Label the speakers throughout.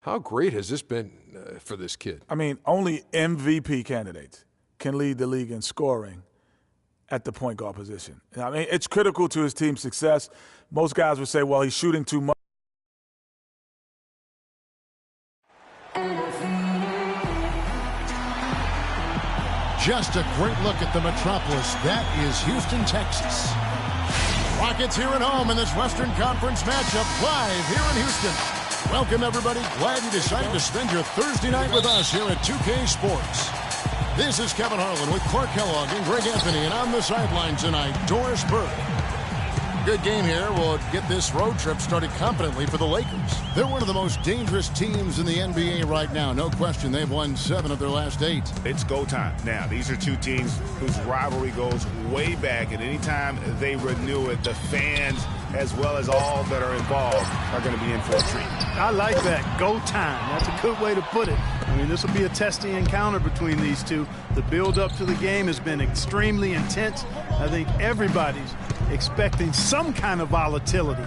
Speaker 1: How great has this been for this kid?
Speaker 2: I mean, only MVP candidates can lead the league in scoring at the point guard position. I mean, it's critical to his team's success. Most guys would say, well, he's shooting too much.
Speaker 3: Just a great look at the metropolis. That is Houston, Texas. Rockets here at home in this Western Conference matchup live here in Houston. Welcome, everybody. Glad you decided to spend your Thursday night with us here at 2K Sports. This is Kevin Harlan with Clark Kellogg and Greg Anthony, and on the sideline tonight, Doris Burke. Good game here. We'll get this road trip started competently for the Lakers. They're one of the most dangerous teams in the NBA right now. No question, they've won 7 of their last 8.
Speaker 4: It's go time. Now, these are two teams whose rivalry goes way back, and anytime they renew it, the fans, as well as all that are involved, are going to be in for a treat.
Speaker 5: I like that. Go time. That's a good way to put it. I mean, this will be a testy encounter between these two. The build-up to the game has been extremely intense. I think everybody's expecting some kind of volatility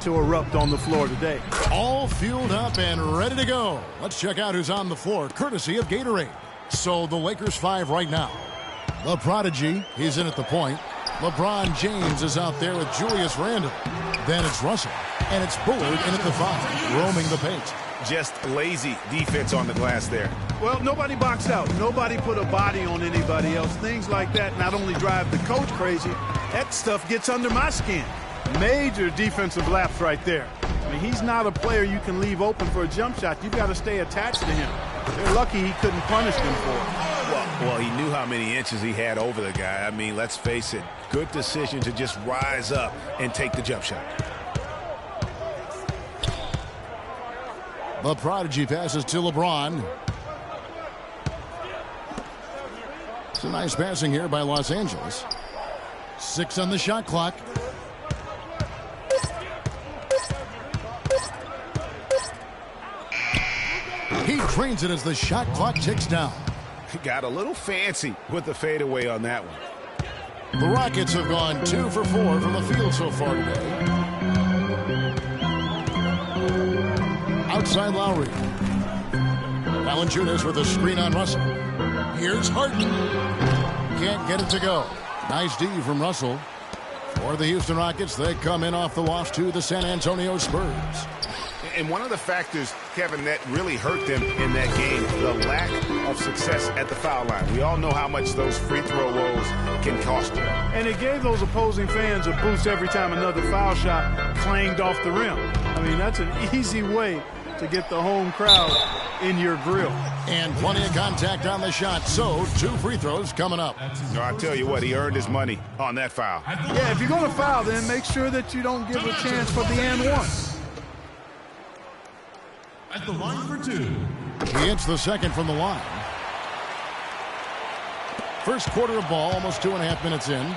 Speaker 5: to erupt on the floor today.
Speaker 3: All fueled up and ready to go. Let's check out who's on the floor, courtesy of Gatorade. So the Lakers 5 right now. The prodigy, he's in at the point. LeBron James is out there with Julius Randle. Then it's Russell. And it's Bullard in at the 5, roaming the paint.
Speaker 4: Just lazy defense on the glass there.
Speaker 5: Well, nobody boxed out. Nobody put a body on anybody else. Things like that not only drive the coach crazy, that stuff gets under my skin. Major defensive lapse right there. I mean, he's not a player you can leave open for a jump shot. You've got to stay attached to him. They're lucky he couldn't punish them for it.
Speaker 4: Well, he knew how many inches he had over the guy. I mean, let's face it, good decision to just rise up and take the jump shot.
Speaker 3: The prodigy passes to LeBron. It's a nice passing here by Los Angeles. 6 on the shot clock. He trains it as the shot clock ticks down.
Speaker 4: Got a little fancy with the fadeaway on that one.
Speaker 3: The Rockets have gone 2 for 4 from the field so far today. Outside Lowry. Valanciunas with a screen on Russell. Here's Harden. Can't get it to go. Nice D from Russell. For the Houston Rockets, they come in off the loss to the San Antonio Spurs.
Speaker 4: And one of the factors, Kevin, that really hurt them in that game, the lack of success at the foul line. We all know how much those free throw woes can cost you.
Speaker 5: And it gave those opposing fans a boost every time another foul shot clanged off the rim. I mean, that's an easy way to get the home crowd in your grill.
Speaker 3: And plenty of contact on the shot, so 2 free throws coming up.
Speaker 4: No, I tell you what, he earned his money on that foul.
Speaker 5: Yeah, if you're going to foul, then make sure that you don't give a chance for the and one.
Speaker 6: At the line for 2.
Speaker 3: He hits the second from the line. First quarter of ball, almost 2.5 minutes in.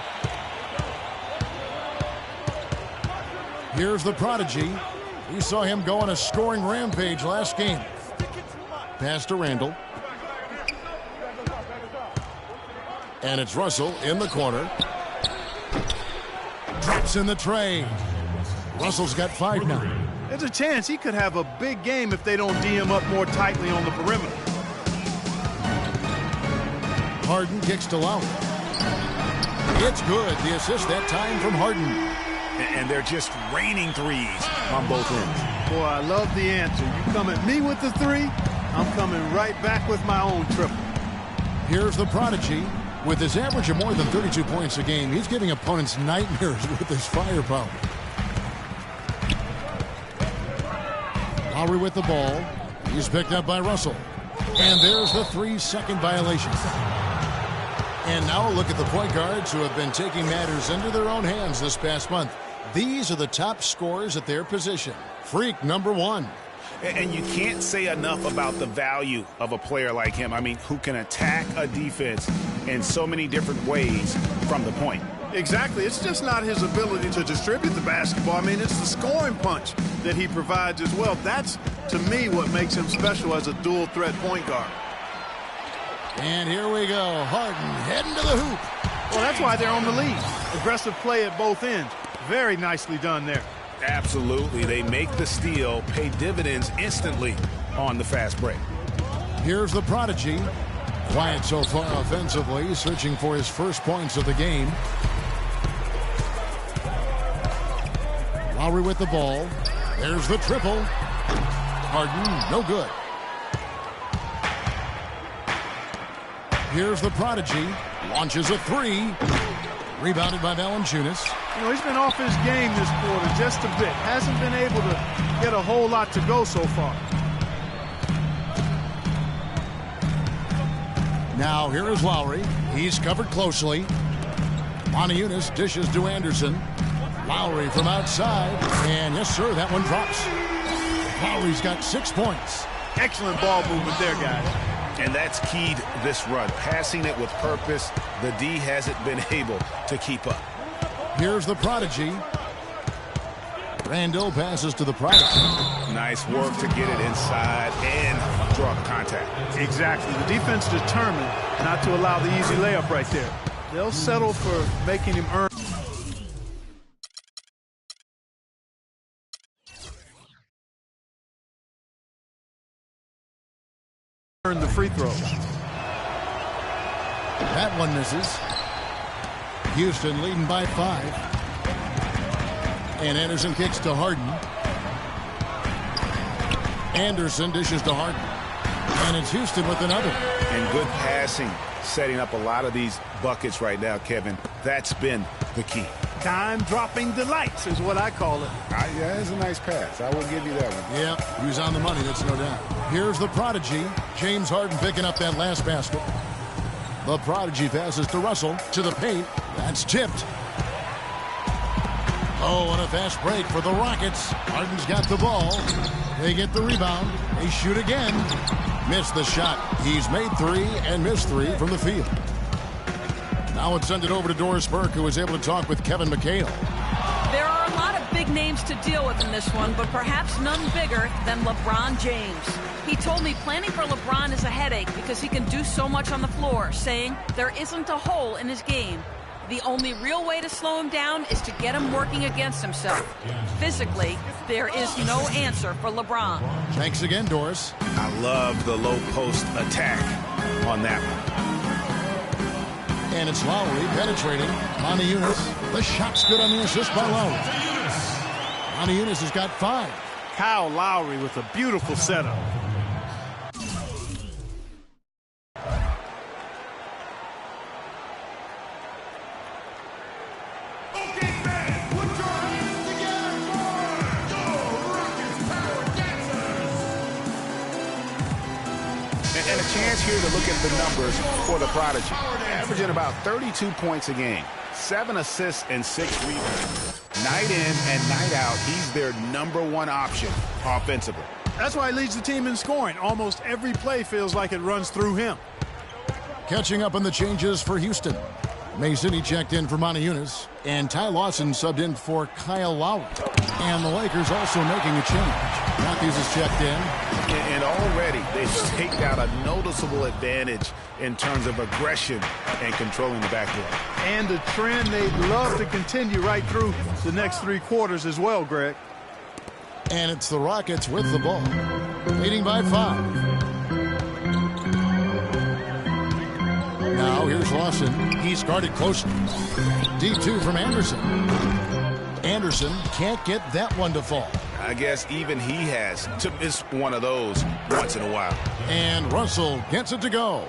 Speaker 3: Here's the prodigy. We saw him go on a scoring rampage last game. Pass to Randle. And it's Russell in the corner. Drops in the tray. Russell's got 5 now.
Speaker 5: There's a chance he could have a big game if they don't D him up more tightly on the perimeter.
Speaker 3: Harden kicks to Lowry. It's good. The assist that time from Harden.
Speaker 4: And they're just raining threes on both ends.
Speaker 5: Boy, I love the answer. You come at me with the 3, I'm coming right back with my own triple.
Speaker 3: Here's the prodigy. With his average of more than 32 points a game, he's giving opponents nightmares with his firepower. Lowry with the ball. He's picked up by Russell. And there's the 3-second violation. And now look at the point guards who have been taking matters into their own hands this past month. These are the top scorers at their position. Freak number 1.
Speaker 4: And you can't say enough about the value of a player like him. I mean, who can attack a defense in so many different ways from the point.
Speaker 5: Exactly. It's just not his ability to distribute the basketball. I mean, it's the scoring punch that he provides as well. That's, to me, what makes him special as a dual-threat point guard.
Speaker 3: And here we go. Harden heading to the hoop.
Speaker 5: Well, that's why they're on the lead. Aggressive play at both ends. Very nicely done there.
Speaker 4: Absolutely. They make the steal, pay dividends instantly on the fast break.
Speaker 3: Here's the prodigy. Quiet so far offensively, searching for his first points of the game. Lowry with the ball. There's the triple. Harden, no good. Here's the prodigy. Launches a three. Rebounded by Valanciunas.
Speaker 5: You know, he's been off his game this quarter just a bit. Hasn't been able to get a whole lot to go so far.
Speaker 3: Now here is Lowry. He's covered closely. Valanciunas dishes to Anderson. Lowry from outside. And yes, sir, that one drops. Lowry's got 6 points.
Speaker 5: Excellent ball movement there, guys.
Speaker 4: And that's keyed this run. Passing it with purpose. The D hasn't been able to keep up.
Speaker 3: Here's the prodigy. Randall passes to the prodigy.
Speaker 4: Nice work to get it inside and draw the contact.
Speaker 5: Exactly. The defense determined not to allow the easy layup right there. They'll settle for making him earn the free throw.
Speaker 3: That one misses. Houston leading by 5. And Anderson kicks to Harden. Anderson dishes to Harden. And it's Houston with another.
Speaker 4: And good passing, setting up a lot of these buckets right now, Kevin. That's been the key.
Speaker 5: Time-dropping delights is what I call it.
Speaker 4: Yeah, that's a nice pass. I will give you that one.
Speaker 3: Yeah, he was on the money, that's no doubt. Here's the prodigy. James Harden picking up that last basket. The prodigy passes to Russell, to the paint. That's tipped. Oh, and a fast break for the Rockets. Harden's got the ball. They get the rebound. They shoot again. Missed the shot. He's made 3 and missed 3 from the field. Now let's send it over to Doris Burke, who was able to talk with Kevin McHale.
Speaker 6: There are a lot of big names to deal with in this one, but perhaps none bigger than LeBron James. He told me planning for LeBron is a headache because he can do so much on the floor, saying there isn't a hole in his game. The only real way to slow him down is to get him working against himself. Physically, there is no answer for LeBron.
Speaker 3: Thanks again, Doris.
Speaker 4: I love the low post attack on that one.
Speaker 3: And it's Lowry penetrating. Valanciunas. The shot's good on the assist by Lowry. Valanciunas has got 5.
Speaker 5: Kyle Lowry with a beautiful setup.
Speaker 4: And a chance here to look at the numbers for the prodigy. Averaging about 32 points a game, 7 assists and 6 rebounds. Night in and night out, he's their #1 option offensively.
Speaker 5: That's why he leads the team in scoring. Almost every play feels like it runs through him.
Speaker 3: Catching up on the changes for Houston. Mason, he checked in for Valanciunas. And Ty Lawson subbed in for Kyle Lowry. And the Lakers also making a change. Matthews is checked in.
Speaker 4: And already they've staked out a noticeable advantage in terms of aggression and controlling the backcourt.
Speaker 5: And a trend they'd love to continue right through the next 3 quarters as well, Greg.
Speaker 3: And it's the Rockets with the ball. Leading by 5. Now here's Lawson. He's guarded closely. D2 from Anderson. Anderson can't get that one to fall.
Speaker 4: I guess even he has to miss one of those once in a while.
Speaker 3: And Russell gets it to go.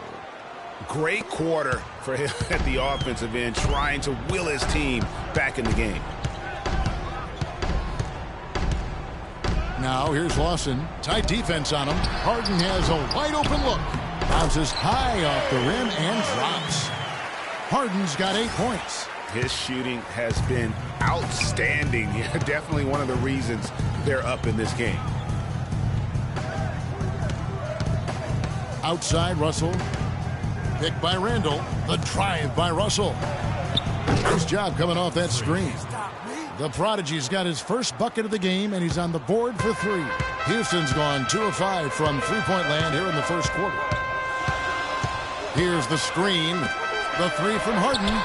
Speaker 4: Great quarter for him at the offensive end, trying to will his team back in the game.
Speaker 3: Now here's Lawson. Tight defense on him. Harden has a wide open look. Bounces high off the rim and drops. Harden's got 8 points.
Speaker 4: His shooting has been outstanding. Definitely one of the reasons they're up in this game.
Speaker 3: Outside Russell. Picked by Randall. The drive by Russell. Nice job coming off that screen. The prodigy's got his first bucket of the game, and he's on the board for 3. Houston's gone 2 of 5 from three-point land here in the first quarter. Here's the screen. The 3 from Harden.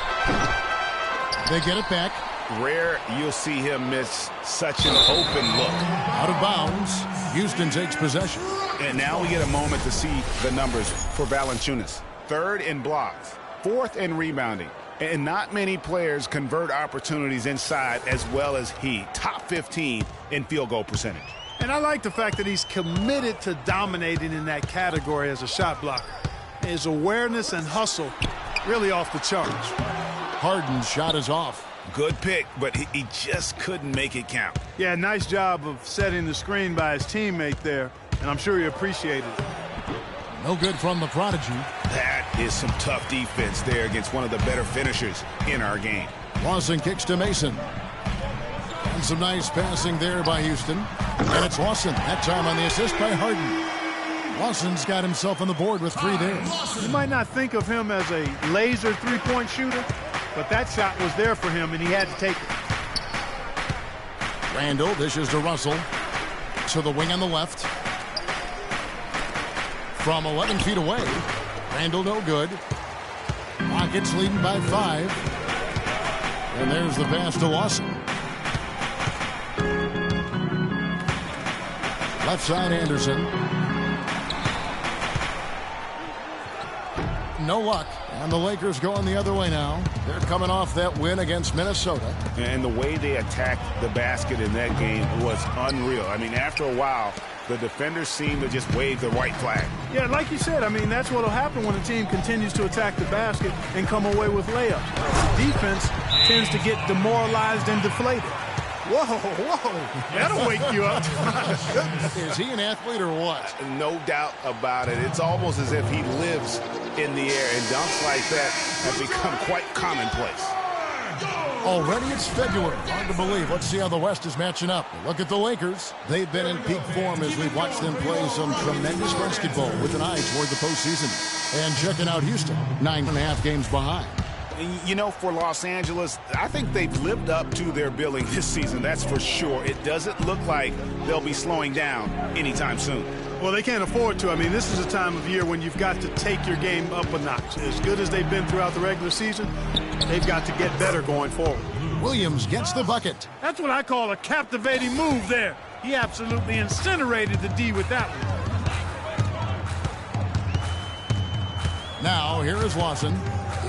Speaker 3: They get it back.
Speaker 4: Rare you'll see him miss such an open look.
Speaker 3: Out of bounds. Houston takes possession.
Speaker 4: And now we get a moment to see the numbers for Valanciunas. 3rd in blocks, 4th in rebounding. And not many players convert opportunities inside as well as he. Top 15 in field goal percentage.
Speaker 5: And I like the fact that he's committed to dominating in that category as a shot blocker. His awareness and hustle really off the charts.
Speaker 3: Harden's shot is off.
Speaker 4: Good pick, but he just couldn't make it count.
Speaker 5: Yeah, nice job of setting the screen by his teammate there, and I'm sure he appreciated it.
Speaker 3: No good from the prodigy.
Speaker 4: That is some tough defense there against one of the better finishers in our game.
Speaker 3: Lawson kicks to Mason. And some nice passing there by Houston. And it's Lawson, that time on the assist by Harden. Lawson's got himself on the board with 3 there.
Speaker 5: You might not think of him as a laser three-point shooter, but that shot was there for him, and he had to take it.
Speaker 3: Randall dishes to Russell. To the wing on the left. From 11 feet away. Randall no good. Rockets leading by 5. And there's the pass to Lawson. Left side Anderson. No luck. And the Lakers going the other way now. They're coming off that win against Minnesota.
Speaker 4: And the way they attacked the basket in that game was unreal. I mean, after a while, the defenders seem to just wave the white flag.
Speaker 5: Yeah, like you said, I mean, that's what will happen when a team continues to attack the basket and come away with layups. The defense tends to get demoralized and deflated. Whoa, that'll wake you up.
Speaker 3: Is he an athlete or what?
Speaker 4: No doubt about it. It's almost as if he lives in the air, and dunks like that have become quite commonplace.
Speaker 3: Already it's February. Hard to believe. Let's see how the West is matching up. Look at the Lakers. They've been in peak form as we've watched them play some tremendous basketball with an eye toward the postseason. And checking out Houston, 9.5 games behind.
Speaker 4: You know, for Los Angeles, I think they've lived up to their billing this season, that's for sure. It doesn't look like they'll be slowing down anytime soon.
Speaker 5: Well, they can't afford to. I mean, this is a time of year when you've got to take your game up a notch. As good as they've been throughout the regular season, they've got to get better going forward.
Speaker 3: Williams gets the bucket.
Speaker 5: That's what I call a captivating move there. He absolutely incinerated the D with that one.
Speaker 3: Now, here is Lawson.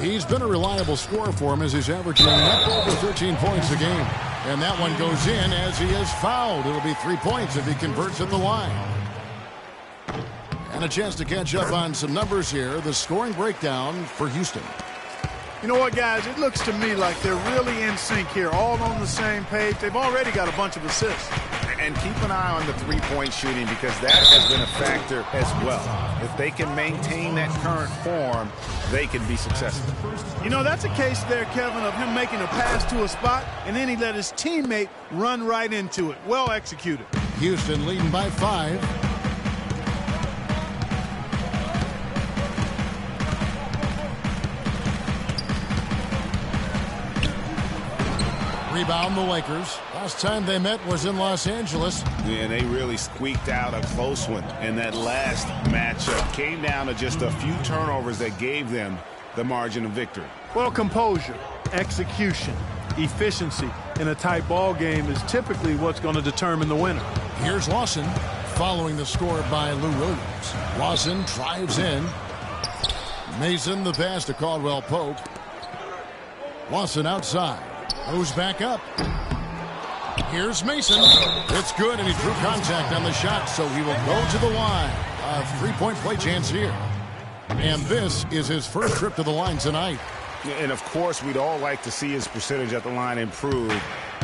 Speaker 3: He's been a reliable scorer for him as he's averaging up over 13 points a game. And that one goes in as he is fouled. It'll be 3 points if he converts at the line. And a chance to catch up on some numbers here. The scoring breakdown for Houston.
Speaker 5: You know what, guys? It looks to me like they're really in sync here, all on the same page. They've already got a bunch of assists.
Speaker 4: And keep an eye on the three-point shooting because that has been a factor as well. If they can maintain that current form, they can be successful.
Speaker 5: You know, that's a case there, Kevin, of him making a pass to a spot, and then he let his teammate run right into it. Well executed. Houston
Speaker 3: leading by 5. Rebound the Lakers. Last time they met was in Los Angeles.
Speaker 4: Yeah, they really squeaked out a close one in that last matchup. Came down to just a few turnovers that gave them the margin of victory.
Speaker 5: Well, composure, execution, efficiency in a tight ball game is typically what's going to determine the winner.
Speaker 3: Here's Lawson following the score by Lou Williams. Lawson drives in. Mason the pass to Caldwell Pope. Lawson outside. Goes back up. Here's Mason. It's good, and he drew contact on the shot, so he will go to the line. A three-point play chance here. And this is his first trip to the line tonight.
Speaker 4: And, of course, we'd all like to see his percentage at the line improve,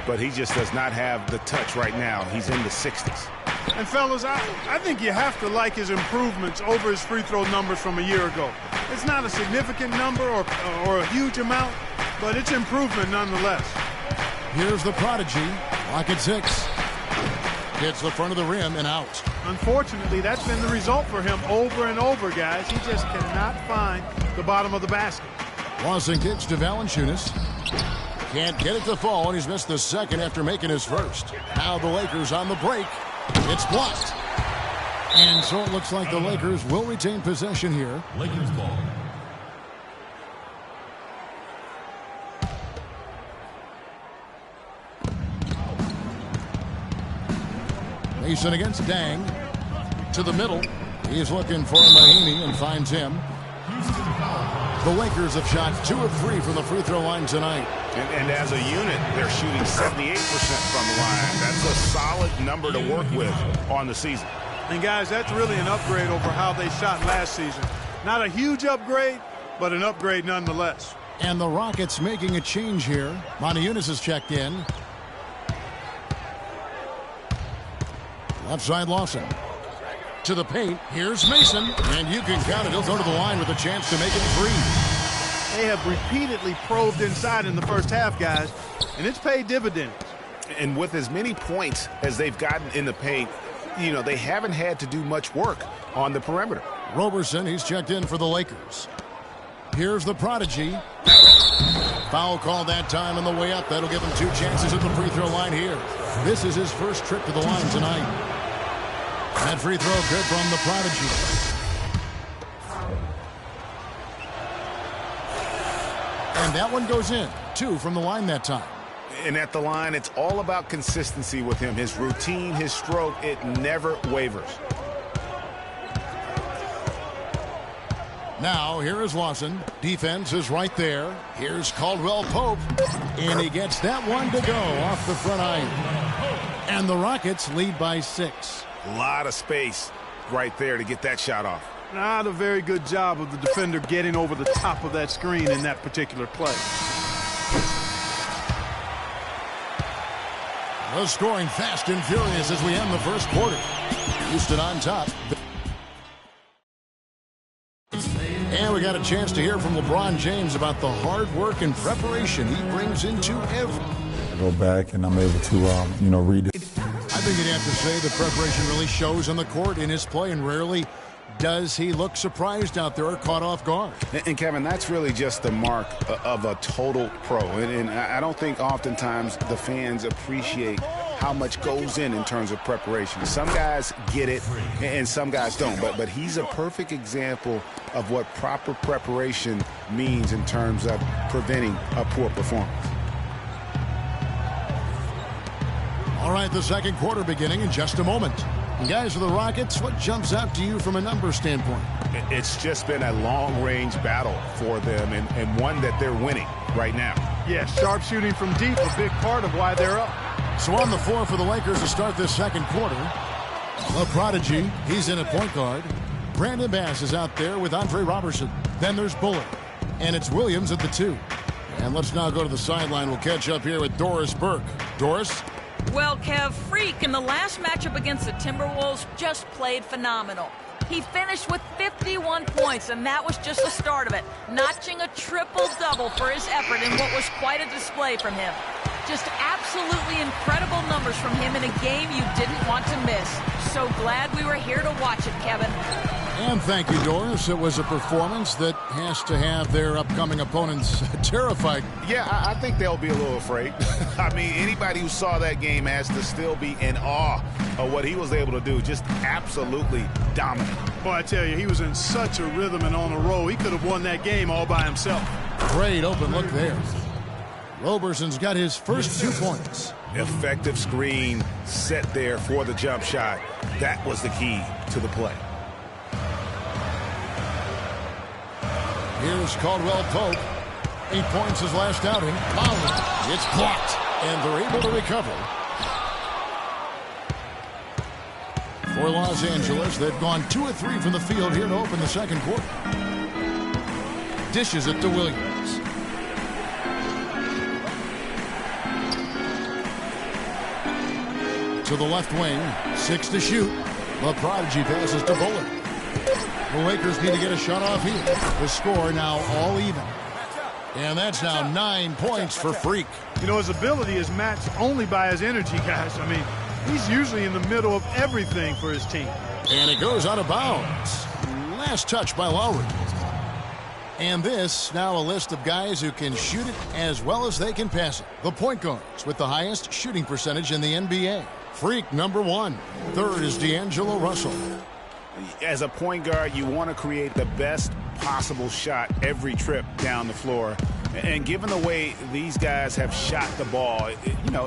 Speaker 4: but he just does not have the touch right now. He's in the 60s.
Speaker 5: And, fellas, I think you have to like his improvements over his free throw numbers from a year ago. It's not a significant number or a huge amount, but it's improvement nonetheless.
Speaker 3: Here's the prodigy. Rocket 6. Hits the front of the rim and out.
Speaker 5: Unfortunately, that's been the result for him over and over, guys. He just cannot find the bottom of the basket.
Speaker 3: Lawson kicks to Valanciunas. Can't get it to fall, and he's missed the second after making his first. Now the Lakers on the break. It's blocked. And so it looks like the Lakers will retain possession here. Lakers ball. Mason against Dang. To the middle. He's looking for Mahaney and finds him. The Lakers have shot 2 of 3 from the free throw line tonight.
Speaker 4: And as a unit, they're shooting 78% from the line. That's a solid number to work with on the season.
Speaker 5: And, guys, that's really an upgrade over how they shot last season. Not a huge upgrade, but an upgrade nonetheless.
Speaker 3: And the Rockets making a change here. Montejunas has checked in. Left side Lawson. To the paint. Here's Mason. And you can count it. He'll go to the line with a chance to make it 3.
Speaker 5: They have repeatedly probed inside in the first half, guys, and it's paid dividends.
Speaker 4: And with as many points as they've gotten in the paint, you know, they haven't had to do much work on the perimeter.
Speaker 3: Roberson, he's checked in for the Lakers. Here's the prodigy. Foul call that time on the way up. That'll give him 2 chances at the free throw line here. This is his first trip to the line tonight. That free throw good from the prodigy. And that one goes in. 2 from the line that time.
Speaker 4: And at the line, it's all about consistency with him. His routine, his stroke, it never wavers.
Speaker 3: Now, here is Lawson. Defense is right there. Here's Caldwell Pope. And he gets that one to go off the front iron. And the Rockets lead by 6.
Speaker 4: A lot of space right there to get that shot off.
Speaker 5: Not a very good job of the defender getting over the top of that screen in that particular play.
Speaker 3: The scoring fast and furious as we end the first quarter. Houston on top. And we got a chance to hear from LeBron James about the hard work and preparation he brings into every.
Speaker 7: I go back and I'm able to, read it.
Speaker 3: I think you'd have to say the preparation really shows on the court in his play, and rarely does he look surprised out there or caught off guard.
Speaker 4: And Kevin, that's really just the mark of a total pro. And I don't think oftentimes the fans appreciate how much goes in terms of preparation. Some guys get it and some guys don't. But he's a perfect example of what proper preparation means in terms of preventing a poor performance.
Speaker 3: All right, the second quarter beginning in just a moment. And guys, for the Rockets, what jumps out to you from a number standpoint?
Speaker 4: It's just been a long-range battle for them and one that they're winning right now.
Speaker 5: Yeah, sharp shooting from deep, a big part of why they're up.
Speaker 3: So on the floor for the Lakers to start this second quarter, the prodigy, he's in at point guard. Brandon Bass is out there with Andre Robertson. Then there's Bullard. And it's Williams at the 2. And let's now go to the sideline. We'll catch up here with Doris Burke. Doris?
Speaker 6: Well, Kev, Freak in the last matchup against the Timberwolves just played phenomenal. He finished with 51 points, and that was just the start of it, notching a triple-double for his effort in what was quite a display from him. Just absolutely incredible numbers from him in a game you didn't want to miss. So glad we were here to watch it, Kevin.
Speaker 3: And thank you, Doris. It was a performance that has to have their upcoming opponents terrified.
Speaker 4: Yeah, I think they'll be a little afraid. I mean, anybody who saw that game has to still be in awe of what he was able to do. Just absolutely dominant.
Speaker 5: Boy, I tell you, he was in such a rhythm and on a roll. He could have won that game all by himself.
Speaker 3: Great open look there. Roberson's got his first 2 points.
Speaker 4: Effective screen set there for the jump shot. That was the key to the play.
Speaker 3: Here's Caldwell Pope. 8 points his last outing. Conley, it's blocked, and they're able to recover. For Los Angeles, they've gone 2 of 3 from the field here to open the second quarter. Dishes it to Williams. To the left wing, 6 to shoot. The prodigy passes to Bullard. The Lakers need to get a shot off here. The score now all even. And that's now 9 points for Freak.
Speaker 5: You know, his ability is matched only by his energy, guys. I mean, he's usually in the middle of everything for his team.
Speaker 3: And it goes out of bounds. Last touch by Lowry. And this, now a list of guys who can shoot it as well as they can pass it. The point guards with the highest shooting percentage in the NBA. Freak, number 1. Third is D'Angelo Russell.
Speaker 4: As a point guard, you want to create the best possible shot every trip down the floor. And given the way these guys have shot the ball,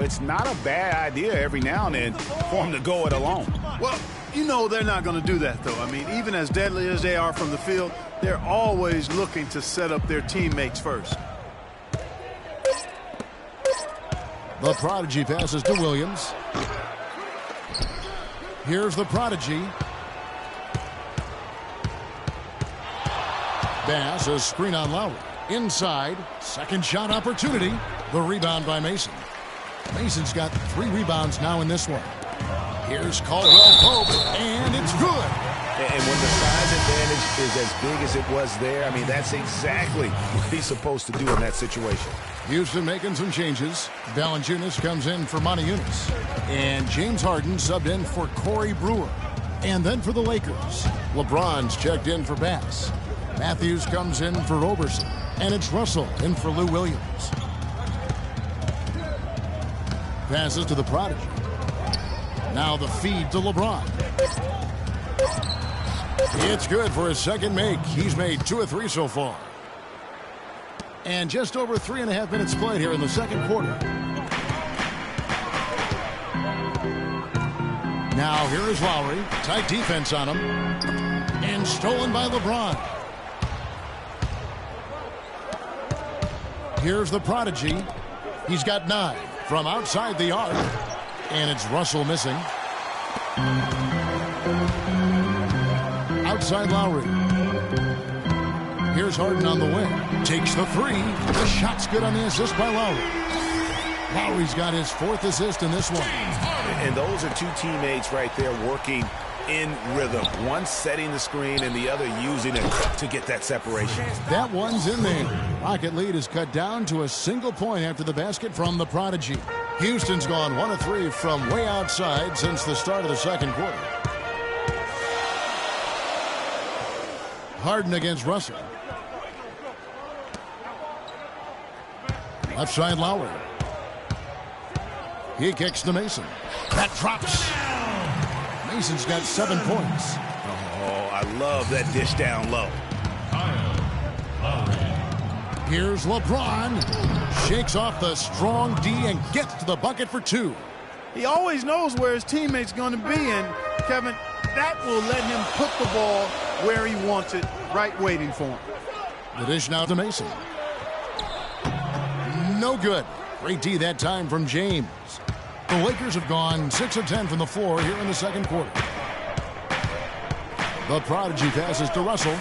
Speaker 4: it's not a bad idea every now and then for them to go it alone.
Speaker 5: Well, they're not going to do that, though. I mean, even as deadly as they are from the field, they're always looking to set up their teammates first.
Speaker 3: The Prodigy passes to Williams. Here's the Prodigy. Bass, a screen on Lowry. Inside, second shot opportunity. The rebound by Mason. Mason's got 3 rebounds now in this one. Here's Caldwell Pope, and it's good.
Speaker 4: And when the size advantage is as big as it was there, I mean, that's exactly what he's supposed to do in that situation.
Speaker 3: Houston making some changes. Valanciunas comes in for Moniunas. And James Harden subbed in for Corey Brewer. And then for the Lakers, LeBron's checked in for Bass. Matthews comes in for Roberson. And it's Russell in for Lou Williams. Passes to the Prodigy. Now the feed to LeBron. It's good for his second make. He's made 2 of 3 so far. And just over 3.5 minutes played here in the second quarter. Now here is Lowry. Tight defense on him. And stolen by LeBron. Here's the Prodigy. He's got 9 from outside the arc. And it's Russell missing. Outside Lowry. Here's Harden on the wing. Takes the 3. The shot's good on the assist by Lowry. Lowry's got his 4th assist in this one.
Speaker 4: And those are 2 teammates right there working in rhythm. One setting the screen and the other using it to get that separation.
Speaker 3: That one's in there. Rocket lead is cut down to a single point after the basket from the Prodigy. Houston's gone 1 of 3 from way outside since the start of the second quarter. Harden against Russell. Left side Lowry. He kicks to Mason. That drops. Mason's got 7 points.
Speaker 4: Oh, I love that dish down low.
Speaker 3: Here's LeBron. Shakes off the strong D and gets to the bucket for 2.
Speaker 5: He always knows where his teammate's going to be, and Kevin, that will let him put the ball where he wants it, right waiting for him.
Speaker 3: The dish now to Mason. No good. Great D that time from James. The Lakers have gone 6 of 10 from the floor here in the second quarter. The Prodigy passes to Russell.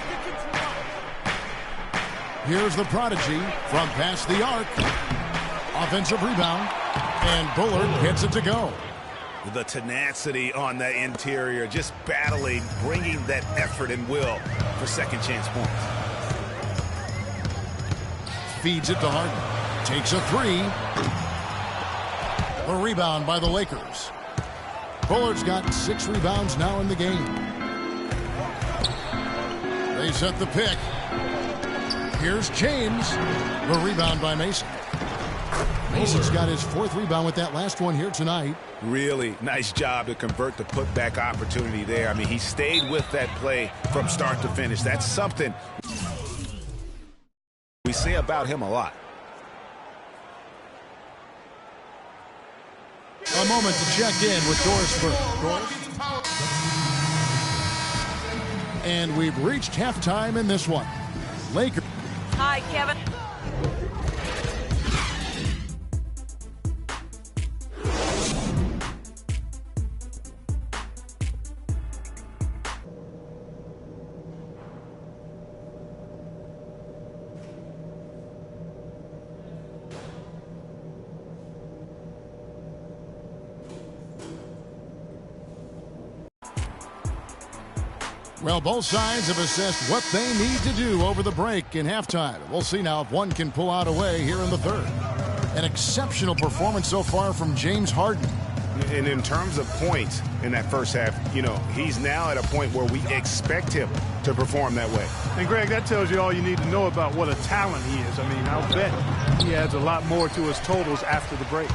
Speaker 3: Here's the Prodigy from past the arc. Offensive rebound. And Bullard gets it to go.
Speaker 4: The tenacity on the interior, just battling, bringing that effort and will for second chance points.
Speaker 3: Feeds it to Harden. Takes a 3. The rebound by the Lakers. Bullard's got 6 rebounds now in the game. They set the pick. Here's James. The rebound by Mason. Mason's got his 4th rebound with that last one here tonight.
Speaker 4: Really nice job to convert the putback opportunity there. I mean, he stayed with that play from start to finish. That's something we say about him a lot.
Speaker 3: A moment to check in with Doris Burke. And we've reached halftime in this one. Lakers.
Speaker 6: Hi, Kevin.
Speaker 3: Well, both sides have assessed what they need to do over the break in halftime. We'll see now if one can pull out a way here in the third. An exceptional performance so far from James Harden.
Speaker 4: And in terms of points in that first half, he's now at a point where we expect him to perform that way.
Speaker 5: And, Greg, that tells you all you need to know about what a talent he is. I mean, I'll bet he adds a lot more to his totals after the break.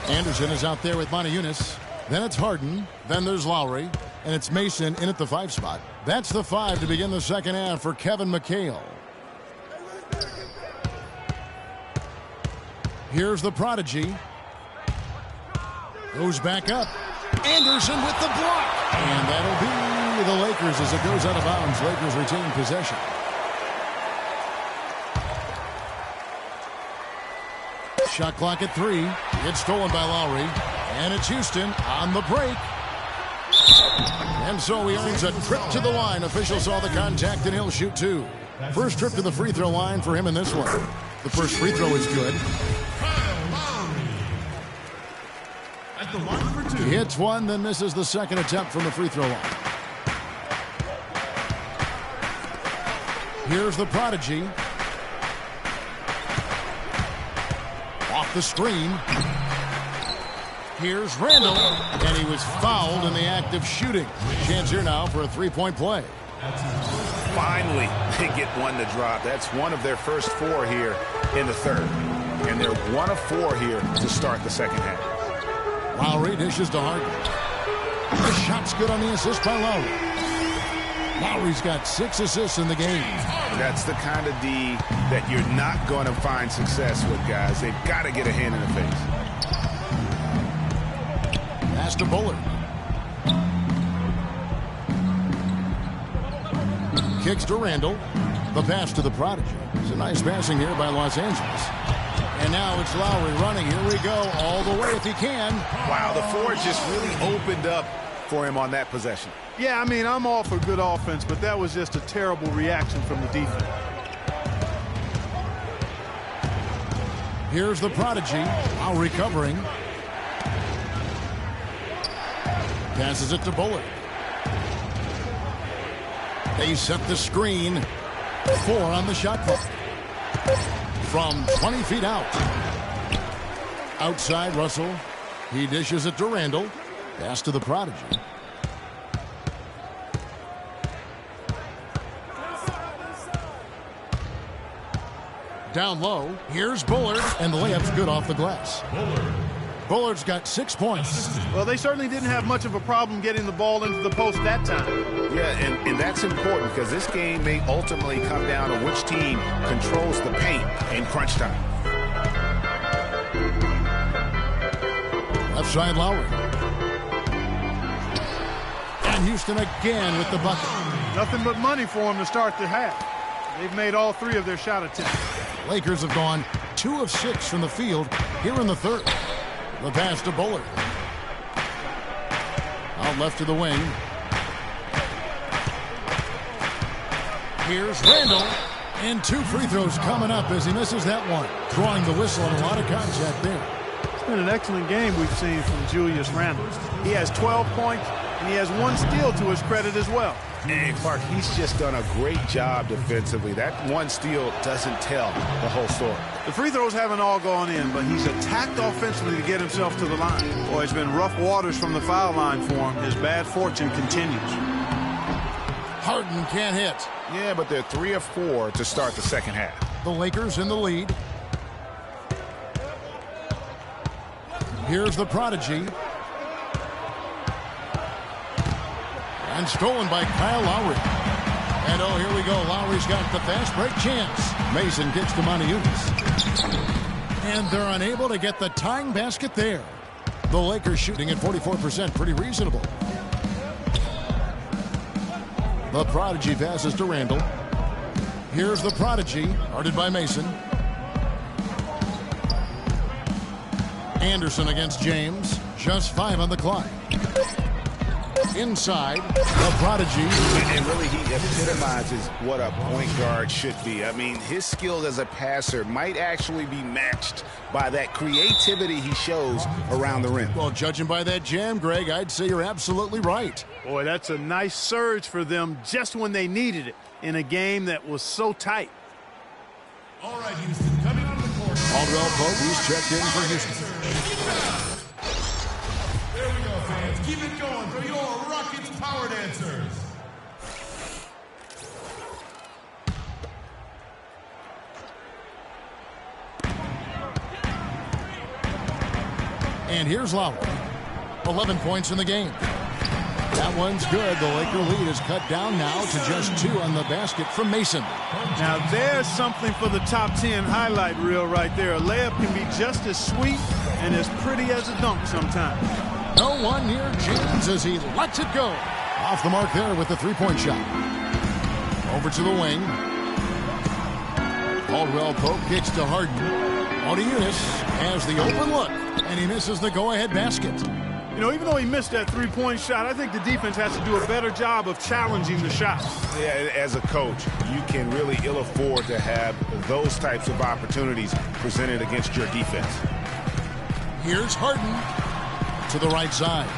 Speaker 3: Anderson is out there with Moniunas. Then it's Harden. Then there's Lowry. And it's Mason in at the 5 spot. That's the 5 to begin the second half for Kevin McHale. Here's the prodigy. Goes back up. Anderson with the block. And that'll be the Lakers as it goes out of bounds. Lakers retain possession. Shot clock at 3. It's stolen by Lowry. And it's Houston on the break. And so he earns a trip to the line. Officials saw the contact and he'll shoot 2. First trip to the free throw line for him in this one. The first free throw is good.
Speaker 8: At the line for 2.
Speaker 3: He hits one, then misses the second attempt from the free throw line. Here's the prodigy. Off the screen. Here's Randall, and he was fouled in the act of shooting. Chance here now for a three-point play.
Speaker 4: Finally, they get one to drop. That's one of their first 4 here in the third. And they're 1 of 4 here to start the second half.
Speaker 3: Lowry dishes to Harden. The shot's good on the assist by Lowry. Lowry's got 6 assists in the game.
Speaker 4: That's the kind of D that you're not going to find success with, guys. They've got to get a hand in the face.
Speaker 3: Pass to Bullard. Kicks to Randall. The pass to the prodigy. It's a nice passing here by Los Angeles. And now it's Lowry running. Here we go. All the way if he can.
Speaker 4: Wow, the floor just really opened up for him on that possession.
Speaker 5: Yeah, I mean, I'm all for good offense, but that was just a terrible reaction from the defense.
Speaker 3: Here's the prodigy. Lowry covering. Passes it to Bullard. They set the screen. 4 on the shot clock. From 20 feet out. Outside Russell. He dishes it to Randall. Pass to the prodigy. Down low. Here's Bullard. And the layup's good off the glass. Bullard's got 6 points.
Speaker 5: Well, they certainly didn't have much of a problem getting the ball into the post that time.
Speaker 4: Yeah, and that's important because this game may ultimately come down to which team controls the paint in crunch time.
Speaker 3: Left side Lowry. And Houston again with the bucket.
Speaker 5: Nothing but money for them to start the half. They've made all 3 of their shot attempts.
Speaker 3: Lakers have gone 2 of 6 from the field here in the third. The pass to Bullard. Out left to the wing. Here's Randall. And 2 free throws coming up as he misses that one. Drawing the whistle and a lot of contact there.
Speaker 5: It's been an excellent game we've seen from Julius Randle. He has 12 points, and he has 1 steal to his credit as well.
Speaker 4: And Clark, he's just done a great job defensively. That 1 steal doesn't tell the whole story.
Speaker 5: The free throws haven't all gone in, but he's attacked offensively to get himself to the line. Boy, it's been rough waters from the foul line for him. His bad fortune continues.
Speaker 3: Harden can't hit.
Speaker 4: Yeah, but they're 3 of 4 to start the second half.
Speaker 3: The Lakers in the lead. Here's the prodigy. And stolen by Kyle Lowry. And oh, here we go. Lowry's got the fast break chance. Mason kicks to Monteudis. And they're unable to get the tying basket there. The Lakers shooting at 44%. Pretty reasonable. The prodigy passes to Randall. Here's the prodigy. Guarded by Mason. Anderson against James. Just 5 on the clock. Inside, the prodigy.
Speaker 4: And really, he epitomizes what a point guard should be. I mean, his skill as a passer might actually be matched by that creativity he shows around the rim.
Speaker 3: Well, judging by that jam, Greg, I'd say you're absolutely right.
Speaker 5: Boy, that's a nice surge for them just when they needed it in a game that was so tight.
Speaker 8: All right, Houston, coming on the court.
Speaker 3: Aldwell Pope, he's checked in for Houston.
Speaker 8: There we go, fans. Keep it going for your Rockets Power Dancers.
Speaker 3: And here's Lowry. 11 points in the game. That one's good. The Laker lead is cut down now to just 2 on the basket from Mason.
Speaker 5: Now there's something for the top 10 highlight reel right there. A layup can be just as sweet and as pretty as a dunk sometimes.
Speaker 3: No one near James as he lets it go. Off the mark there with the three-point shot. Over to the wing. Caldwell Pope kicks to Harden. Eunice has the open look, and he misses the go-ahead basket.
Speaker 5: You know, even though he missed that three-point shot, I think the defense has to do a better job of challenging the shot.
Speaker 4: Yeah, as a coach, you can really ill afford to have those types of opportunities presented against your defense.
Speaker 3: Here's Harden to the right side.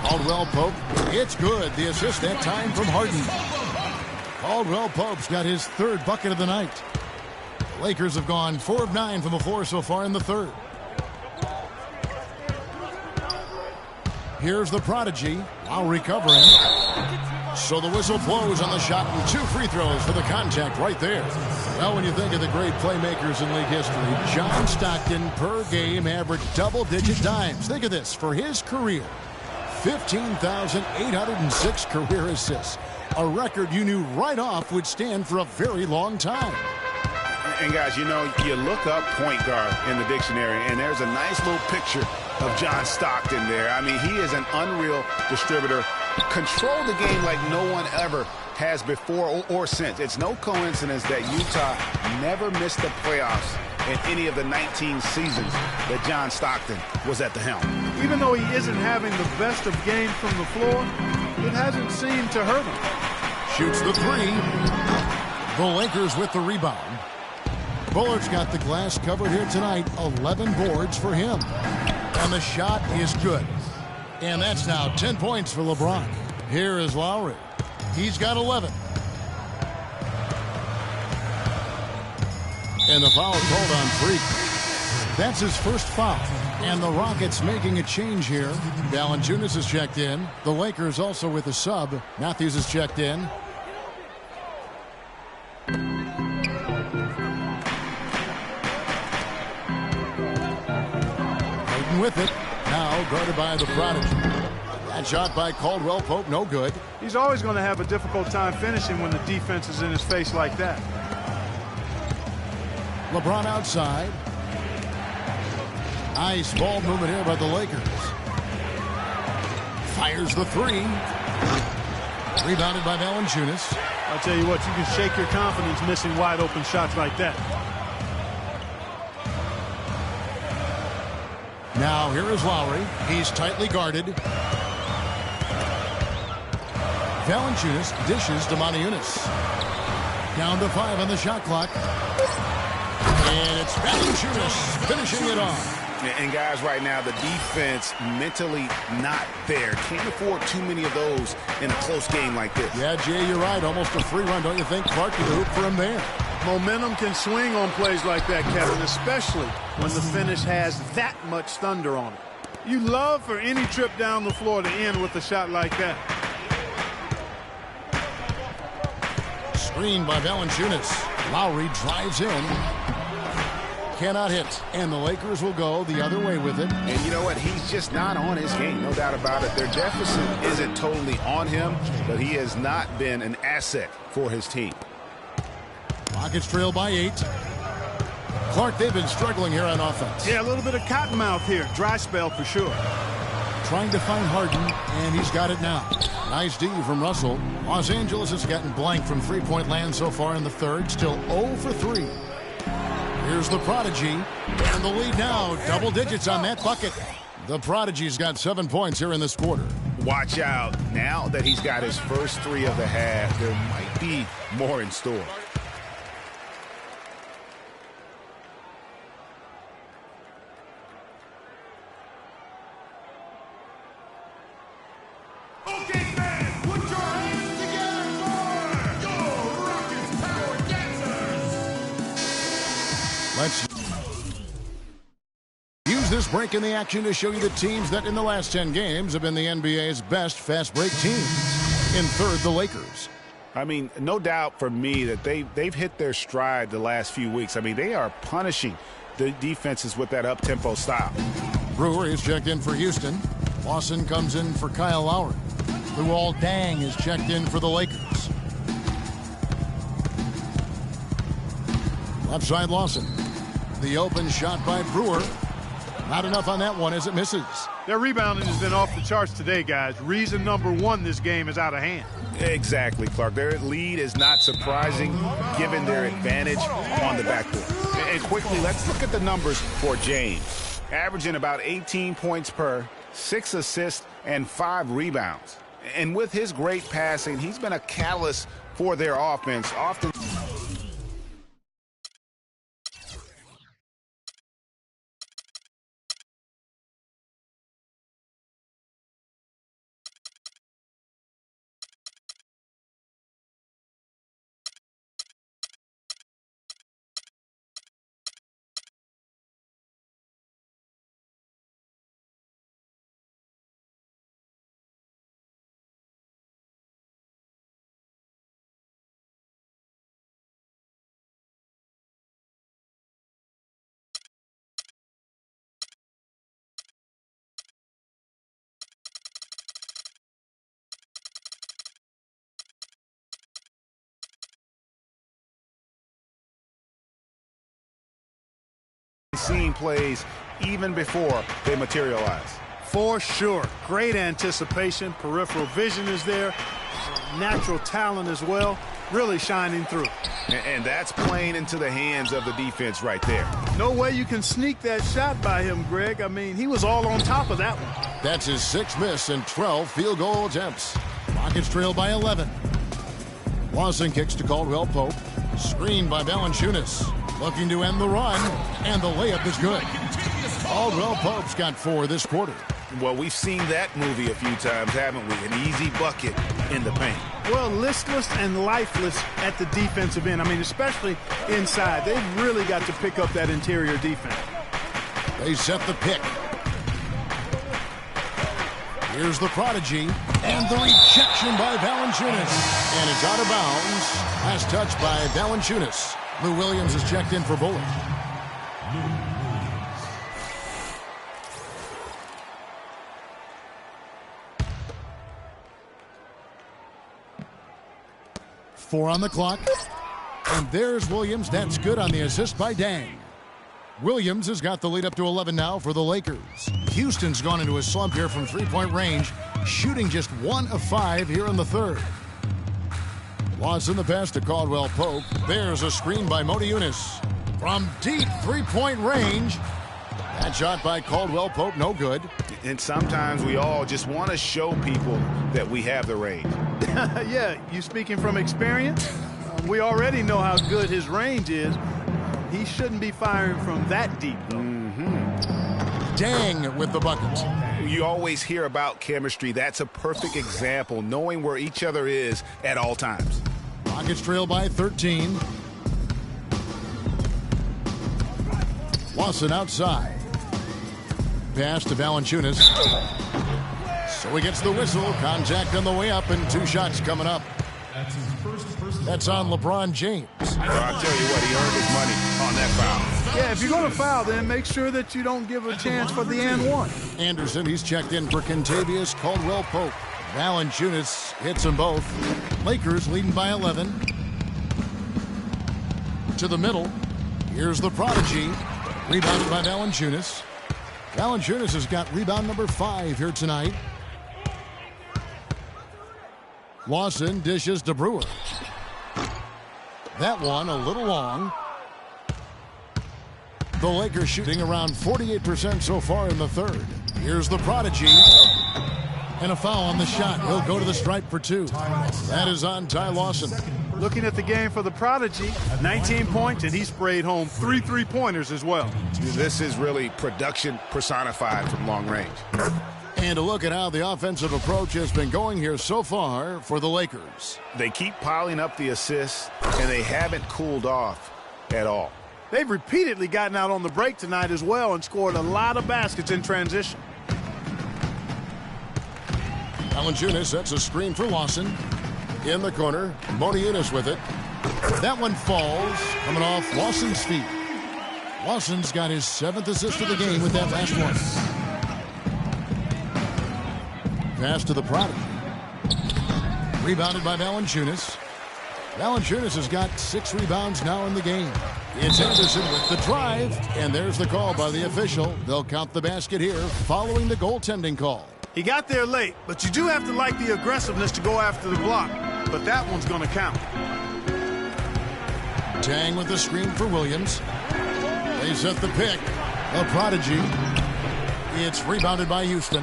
Speaker 3: Caldwell Pope, it's good. The assist that time from Harden. Caldwell Pope's got his 3rd bucket of the night. The Lakers have gone 4 of 9 from the floor so far in the 3rd. Here's the prodigy, while recovering. So the whistle blows on the shot and 2 free throws for the contact right there. Well, when you think of the great playmakers in league history, John Stockton per game averaged double-digit dimes. Think of this, for his career, 15,806 career assists. A record you knew right off would stand for a very long time.
Speaker 4: And guys, you know, you look up point guard in the dictionary, and there's a nice little picture of John Stockton there. I mean, he is an unreal distributor. Control the game like no one ever has before or since. It's no coincidence that Utah never missed the playoffs in any of the 19 seasons that John Stockton was at the helm.
Speaker 5: Even though he isn't having the best of games from the floor, it hasn't seemed to hurt him.
Speaker 3: Shoots the 3. The Lakers with the rebound. Bullard's got the glass covered here tonight. 11 boards for him. And the shot is good. And that's now 10 points for LeBron. Here is Lowry. He's got 11. And the foul called on Freak. That's his first foul. And the Rockets making a change here. Valanciunas is checked in. The Lakers also with a sub. Matthews is checked in. With it. Now guarded by the prodigy. That shot by Caldwell Pope, no good.
Speaker 5: He's always going to have a difficult time finishing when the defense is in his face like that.
Speaker 3: LeBron outside. Nice ball movement here by the Lakers. Fires the 3. Rebounded by Valanciunas.
Speaker 5: I'll tell you what, you can shake your confidence missing wide open shots like that.
Speaker 3: Now here is Lowry. He's tightly guarded. Valanciunas dishes to Eunice. Down to 5 on the shot clock. And it's Valanciunas finishing it off.
Speaker 4: And guys, right now, the defense mentally not there. Can't afford too many of those in a close game like this.
Speaker 3: Yeah, Jay, you're right. Almost a free run, don't you think? Clark can hoop for him there.
Speaker 5: Momentum can swing on plays like that, Kevin, especially when the finish has that much thunder on it. You love for any trip down the floor to end with a shot like that.
Speaker 3: Screen by Valanciunas. Lowry drives in. Cannot hit. And the Lakers will go the other way with it.
Speaker 4: And you know what? He's just not on his game. No doubt about it. Their deficit isn't totally on him, but he has not been an asset for his team.
Speaker 3: Rockets trail by 8. Clark, they've been struggling here on offense.
Speaker 5: Yeah, a little bit of cottonmouth here. Dry spell for sure.
Speaker 3: Trying to find Harden, and he's got it now. Nice D from Russell. Los Angeles has gotten blank from three-point land so far in the 3rd. Still 0 for 3. Here's the prodigy. And the lead now. Double digits on that bucket. The prodigy's got 7 points here in this quarter.
Speaker 4: Watch out. Now that he's got his first 3 of the half, there might be more in store.
Speaker 8: Okay, fans, put your hands together for your Rockets Power Dancers.
Speaker 3: Let's use this break in the action to show you the teams that in the last 10 games have been the NBA's best fast break teams. In 3rd, the Lakers.
Speaker 4: I mean, no doubt for me that they've hit their stride the last few weeks. I mean, they are punishing the defenses with that up-tempo style.
Speaker 3: Brewer is checked in for Houston. Lawson comes in for Kyle Lowry. Luol Deng is checked in for the Lakers. Left side Lawson. The open shot by Brewer. Not enough on that one as it misses.
Speaker 5: Their rebounding has been off the charts today, guys. Reason number one, this game is out of hand.
Speaker 4: Exactly, Clark. Their lead is not surprising given their advantage on the backcourt. And quickly, let's look at the numbers for James. Averaging about 18 points per, 6 assists, and 5 rebounds. And with his great passing, he's been a catalyst for their offense. Often seeing plays even before they materialize.
Speaker 5: For sure. Great anticipation. Peripheral vision is there. Natural talent as well. Really shining through.
Speaker 4: And that's playing into the hands of the defense right there.
Speaker 5: No way you can sneak that shot by him, Greg. I mean, he was all on top of that one.
Speaker 3: That's his 6th miss and 12 field goal attempts. Rockets trail by 11. Lawson kicks to Caldwell Pope. Screened by Valanciunas. Looking to end the run, and the layup is good. Caldwell Pope's got 4 this quarter.
Speaker 4: Well, we've seen that movie a few times, haven't we? An easy bucket in the paint.
Speaker 5: Well, listless and lifeless at the defensive end. I mean, especially inside. They've really got to pick up that interior defense.
Speaker 3: They set the pick. Here's the prodigy, and the rejection by Valanciunas. And it's out of bounds. Last touch by Valanciunas. Lou Williams is checked in for Bullock. Four on the clock. And there's Williams. That's good on the assist by Deng. Williams has got the lead up to 11 now for the Lakers. Houston's gone into a slump here from three-point range, shooting just 1 of 5 here in the third. Lawson the pass to Caldwell Pope. There's a screen by Motiejunas. From deep three-point range. That shot by Caldwell Pope, no good.
Speaker 4: And sometimes we all just want to show people that we have the range.
Speaker 5: Yeah, you speaking from experience? We already know how good his range is. He shouldn't be firing from that deep, though.
Speaker 3: Deng with the bucket.
Speaker 4: You always hear about chemistry. That's a perfect example, knowing where each other is at all times.
Speaker 3: Rockets trail by 13. Lawson outside. Pass to Valanciunas. So he gets the whistle. Contact on the way up, and 2 shots coming up. That's on LeBron James.
Speaker 4: Well, I'll tell you what, he earned his money on that foul.
Speaker 5: Yeah, if you're going to foul, then make sure that you don't give a chance for the and one.
Speaker 3: Anderson, he's checked in for Kentavious Caldwell Pope. Valanciunas hits them both. Lakers leading by 11. To the middle. Here's the prodigy. Rebounded by Valanciunas. Valanciunas has got rebound number 5 here tonight. Lawson dishes to Brewer. That one a little long. The Lakers shooting around 48% so far in the third. Here's the prodigy. And a foul on the shot. He'll go to the stripe for 2. That is on Ty Lawson.
Speaker 5: Looking at the game for the prodigy, 19 points, and he sprayed home 3 3-pointers as well.
Speaker 4: This is really production personified from long range.
Speaker 3: And a look at how the offensive approach has been going here so far for the Lakers.
Speaker 4: They keep piling up the assists, and they haven't cooled off at all.
Speaker 5: They've repeatedly gotten out on the break tonight as well and scored a lot of baskets in transition.
Speaker 3: Valanciunas sets a screen for Lawson. In the corner, Motiejunas with it. That one falls, coming off Lawson's feet. Lawson's got his 7th assist of the game with that last one. Pass to the prodigy. Rebounded by Valanciunas. Valanciunas has got 6 rebounds now in the game. It's Anderson with the drive, and there's the call by the official. They'll count the basket here following the goaltending call.
Speaker 5: He got there late, but you do have to like the aggressiveness to go after the block. But that one's going to count.
Speaker 3: Tang with the screen for Williams. They set the pick. A prodigy. It's rebounded by Houston.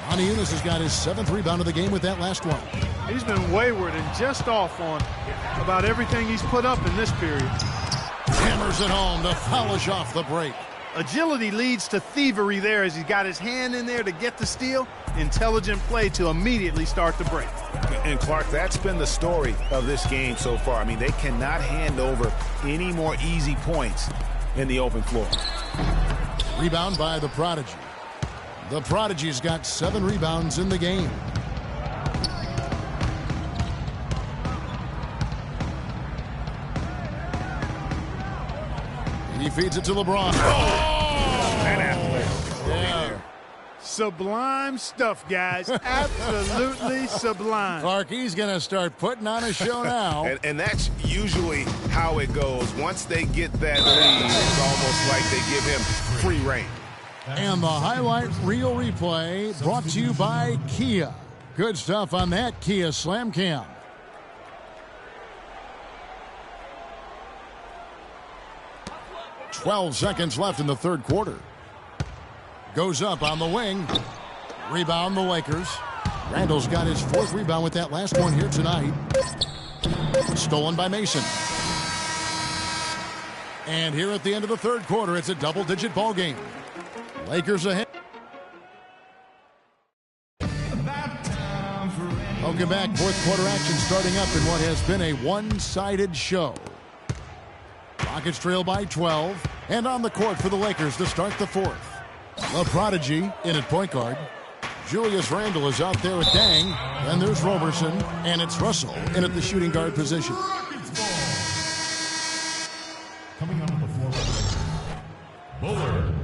Speaker 3: Valanciunas has got his 7th rebound of the game with that last one.
Speaker 5: He's been wayward and just off on about everything he's put up in this period.
Speaker 3: Hammers it home to polish off the break.
Speaker 5: Agility leads to thievery there as he's got his hand in there to get the steal. Intelligent play to immediately start the break.
Speaker 4: And Clark, that's been the story of this game so far. I mean, they cannot hand over any more easy points in the open floor.
Speaker 3: Rebound by the Prodigy. The Prodigy's got 7 rebounds in the game. He feeds it to LeBron.
Speaker 4: Yeah.
Speaker 5: Sublime stuff, guys. Absolutely sublime.
Speaker 3: Clark, he's going to start putting on a show now.
Speaker 4: And that's usually how it goes. Once they get that lead, it's almost like they give him free reign.
Speaker 3: And the highlight reel replay brought to you by Kia. Good stuff on that Kia Slam Cam. "12 seconds left in the third quarter. Goes up on the wing. Rebound the Lakers. Randall's got his 4th rebound with that last one here tonight. Stolen by Mason. And here at the end of the third quarter, it's a double-digit ball game. Lakers ahead. Welcome back. Fourth quarter action starting up in what has been a one-sided show. Rockets trail by 12. And on the court for the Lakers to start the fourth. The Prodigy in at point guard. Julius Randle is out there with Dang. Then there's Roberson. And it's Russell in at the shooting guard position.
Speaker 8: Coming on the floor, Bullard.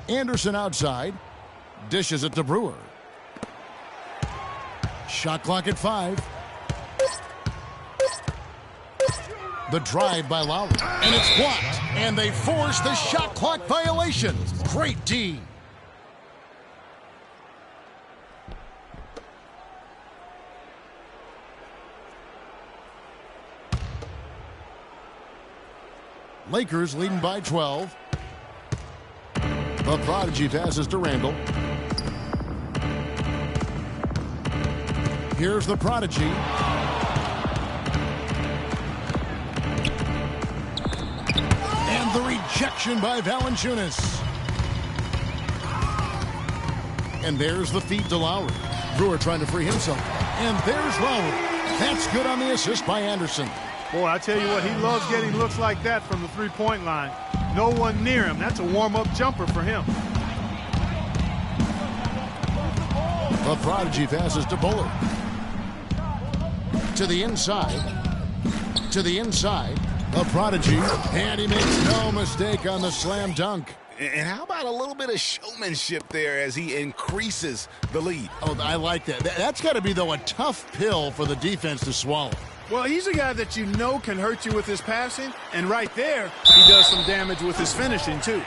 Speaker 3: Anderson outside. Dishes it to Brewer. Shot clock at 5. The drive by Lowry. And it's blocked. And they force the shot clock violation. Great D. Lakers leading by 12. The Prodigy passes to Randall. Here's the Prodigy. And the rejection by Valanciunas. And there's the feed to Lowry. Brewer trying to free himself. And there's Lowry. That's good on the assist by Anderson.
Speaker 5: Boy, I tell you what, he loves getting looks like that from the three-point line. No one near him. That's a warm-up jumper for him.
Speaker 3: The Prodigy passes to Bullard. To the inside. To the inside. The Prodigy. And he makes no mistake on the slam dunk.
Speaker 4: And how about a little bit of showmanship there as he increases the lead?
Speaker 3: Oh, I like that. That's got to be, though, a tough pill for the defense to swallow.
Speaker 5: Well, he's a guy that you know can hurt you with his passing, and right there, he does some damage with his finishing, too.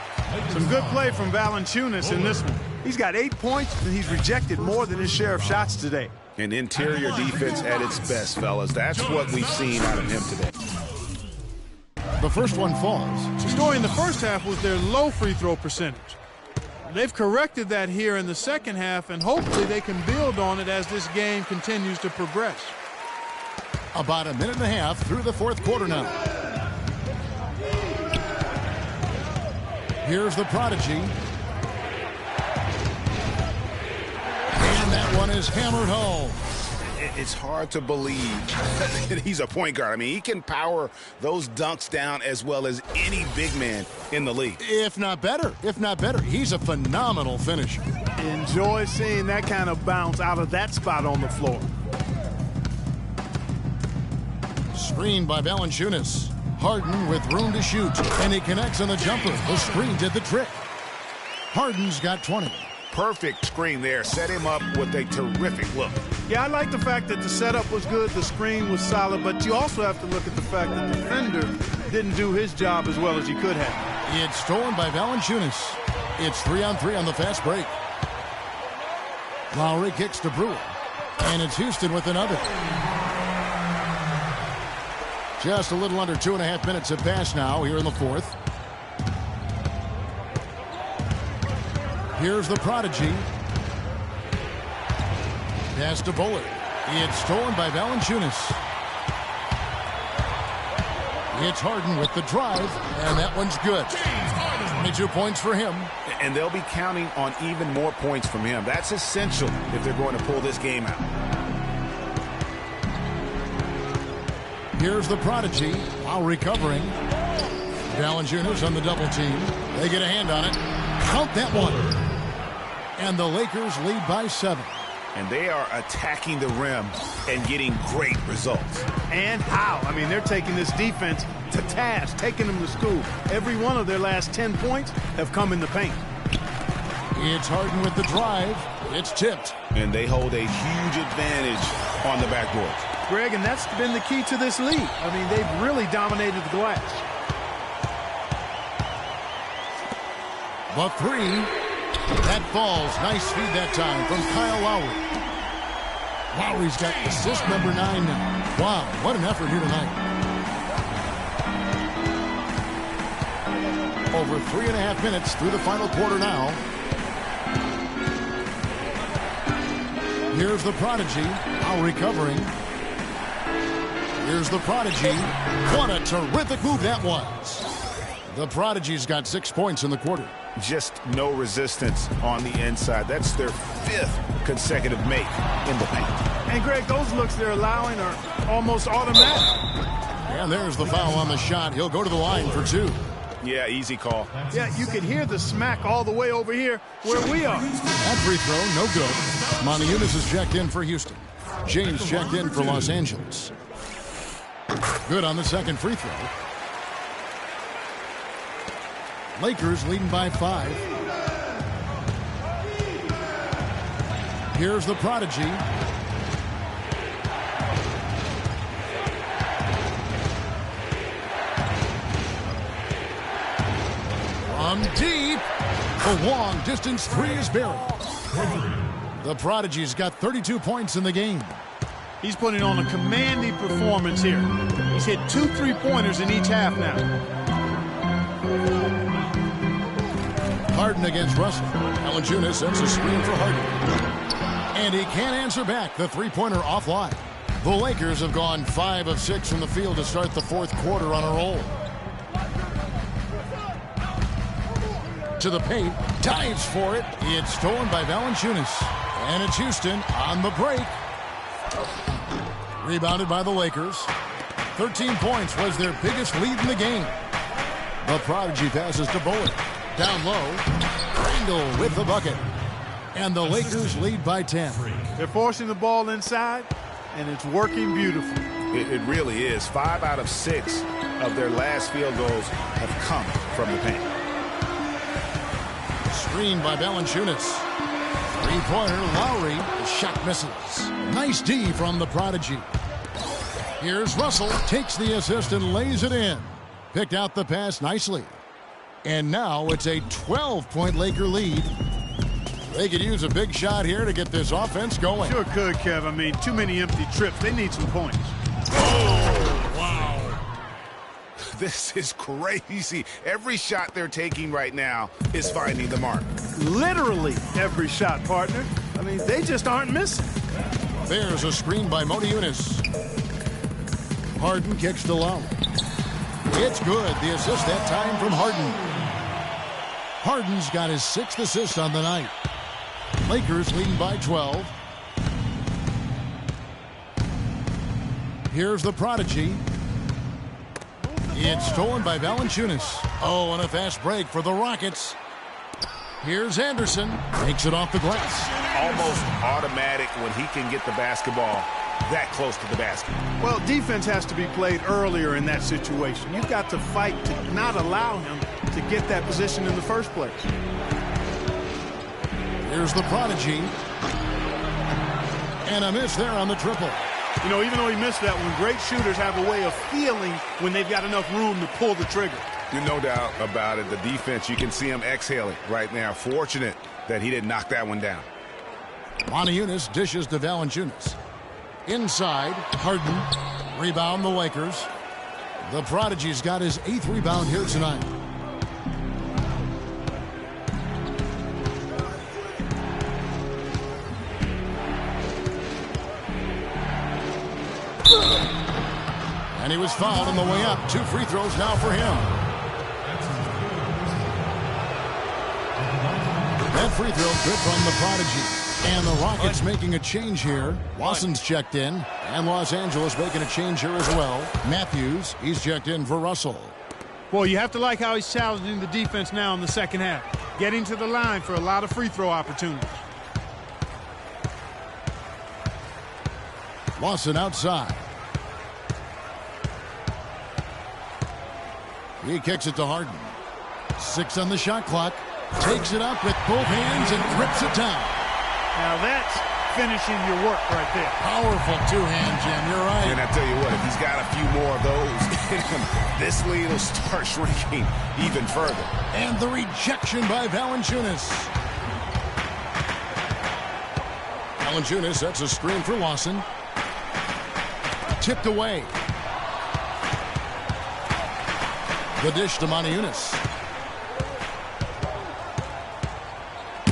Speaker 5: Some good play from Valanciunas in this one. He's got 8 points, and he's rejected more than his share of shots today.
Speaker 4: An interior defense at its best, fellas. That's what we've seen out of him today.
Speaker 3: The first one falls.
Speaker 5: The story in the first half was their low free throw percentage. They've corrected that here in the second half, and hopefully they can build on it as this game continues to progress.
Speaker 3: About a minute and a half through the fourth quarter now. Here's the Prodigy. And that one is hammered home.
Speaker 4: It's hard to believe that he's a point guard. I mean, he can power those dunks down as well as any big man in the league.
Speaker 3: If not better. If not better. He's a phenomenal finisher.
Speaker 5: Enjoy seeing that kind of bounce out of that spot on the floor.
Speaker 3: Screen by Valanciunas. Harden with room to shoot, and he connects on the jumper. The screen did the trick. Harden's got 20.
Speaker 4: Perfect screen there. Set him up with a terrific look.
Speaker 5: Yeah, I like the fact that the setup was good, the screen was solid, but you also have to look at the fact that the defender didn't do his job as well as he could have.
Speaker 3: It's stolen by Valanciunas. It's 3-on-3 on the fast break. Lowry kicks to Brewer, and it's Houston with another. Just a little under 2.5 minutes have passed now here in the fourth. Here's the prodigy. Pass to Bullard. It's stolen by Valanciunas. It's Harden with the drive, and that one's good. 22 points for him.
Speaker 4: And they'll be counting on even more points from him. That's essential if they're going to pull this game out.
Speaker 3: Here's the prodigy, while recovering. Valanciunas on the double team. They get a hand on it. Count that one. And the Lakers lead by 7.
Speaker 4: And they are attacking the rim and getting great results.
Speaker 5: And how? I mean, they're taking this defense to task, taking them to school. Every one of their last 10 points have come in the paint.
Speaker 3: It's Harden with the drive. It's tipped.
Speaker 4: And they hold a huge advantage on the backboard.
Speaker 5: Greg, and that's been the key to this league. I mean, they've really dominated the glass.
Speaker 3: The three. That falls. Nice feed that time from Kyle Lowry. Lowry's got assist number 9 now. Wow, what an effort here tonight. Over 3.5 minutes through the final quarter now. Here's the prodigy, now recovering. Here's the prodigy. What a terrific move that was. The prodigy's got 6 points in the quarter.
Speaker 4: Just no resistance on the inside. That's their 5th consecutive make in the paint.
Speaker 5: And, Greg, those looks they're allowing are almost automatic.
Speaker 3: And there's the foul on the shot. He'll go to the line for 2.
Speaker 4: Yeah, easy call.
Speaker 5: Yeah, you can hear the smack all the way over here where we are.
Speaker 3: That free throw, no good. Monteunitas is checked in for Houston. James checked in for Los Angeles. Good on the second free throw. Lakers leading by 5. Here's the prodigy. From deep. The long distance 3 is buried. The prodigy's got 32 points in the game.
Speaker 5: He's putting on a commanding performance here. He's hit 2 3-pointers in each half now.
Speaker 3: Harden against Russell. Valanciunas sends a screen for Harden. And he can't answer back. The three-pointer offline. The Lakers have gone 5 of 6 from the field to start the fourth quarter on a roll. To the paint. Dives for it. It's stolen by Valanciunas. And it's Houston on the break. Rebounded by the Lakers. 13 points was their biggest lead in the game. The prodigy passes to Bullard. Down low. Randle with the bucket. And the Lakers lead by 10.
Speaker 5: They're forcing the ball inside, and it's working beautifully.
Speaker 4: It really is. 5 out of 6 of their last field goals have come from the paint.
Speaker 3: Screen by Valanciunas. Three-pointer, Lowry. The shot misses. Nice D from the prodigy. Here's Russell. Takes the assist and lays it in. Picked out the pass nicely. And now it's a 12-point Laker lead. They could use a big shot here to get this offense going.
Speaker 5: Sure could, Kev. I mean, too many empty trips. They need some points.
Speaker 4: Oh, wow. This is crazy. Every shot they're taking right now is finding the mark.
Speaker 5: Literally every shot, partner. I mean, they just aren't missing.
Speaker 3: There's a screen by Monteunitas. Harden kicks to Lowry. It's good. The assist that time from Harden. Harden's got his 6th assist on the night. Lakers leading by 12. Here's the prodigy. It's stolen by Valanciunas. Oh, and a fast break for the Rockets. Here's Anderson. Makes it off the glass.
Speaker 4: Almost automatic when he can get the basketball that close to the basket.
Speaker 5: Well, defense has to be played earlier in that situation. You've got to fight to not allow him to get that position in the first place.
Speaker 3: Here's the prodigy. And a miss there on the triple.
Speaker 5: You know, even though he missed that one, great shooters have a way of feeling when they've got enough room to pull the trigger.
Speaker 4: No doubt about it. The defense, you can see him exhaling right now. Fortunate that he didn't knock that one down.
Speaker 3: Moniunas dishes to Valanciunas. Inside, Harden. Rebound the Lakers. The prodigy's got his 8th rebound here tonight. And he was fouled on the way up. 2 free throws now for him. That free throw good from the prodigy. And the Rockets making a change here. Lawson's checked in. And Los Angeles making a change here as well. Matthews, he's checked in for Russell.
Speaker 5: Boy, you have to like how he's challenging the defense now in the second half. Getting to the line for a lot of free throw opportunities.
Speaker 3: Lawson outside. He kicks it to Harden. 6 on the shot clock. Takes it up with both hands and grips it down.
Speaker 5: Now that's finishing your work right there.
Speaker 3: Powerful two-hand jam. You're right.
Speaker 4: And I tell you what, if he's got a few more of those in him, this lead will start shrinking even further.
Speaker 3: And the rejection by Valanciunas. Valanciunas sets a screen for Lawson. Tipped away. The dish to Moniunas.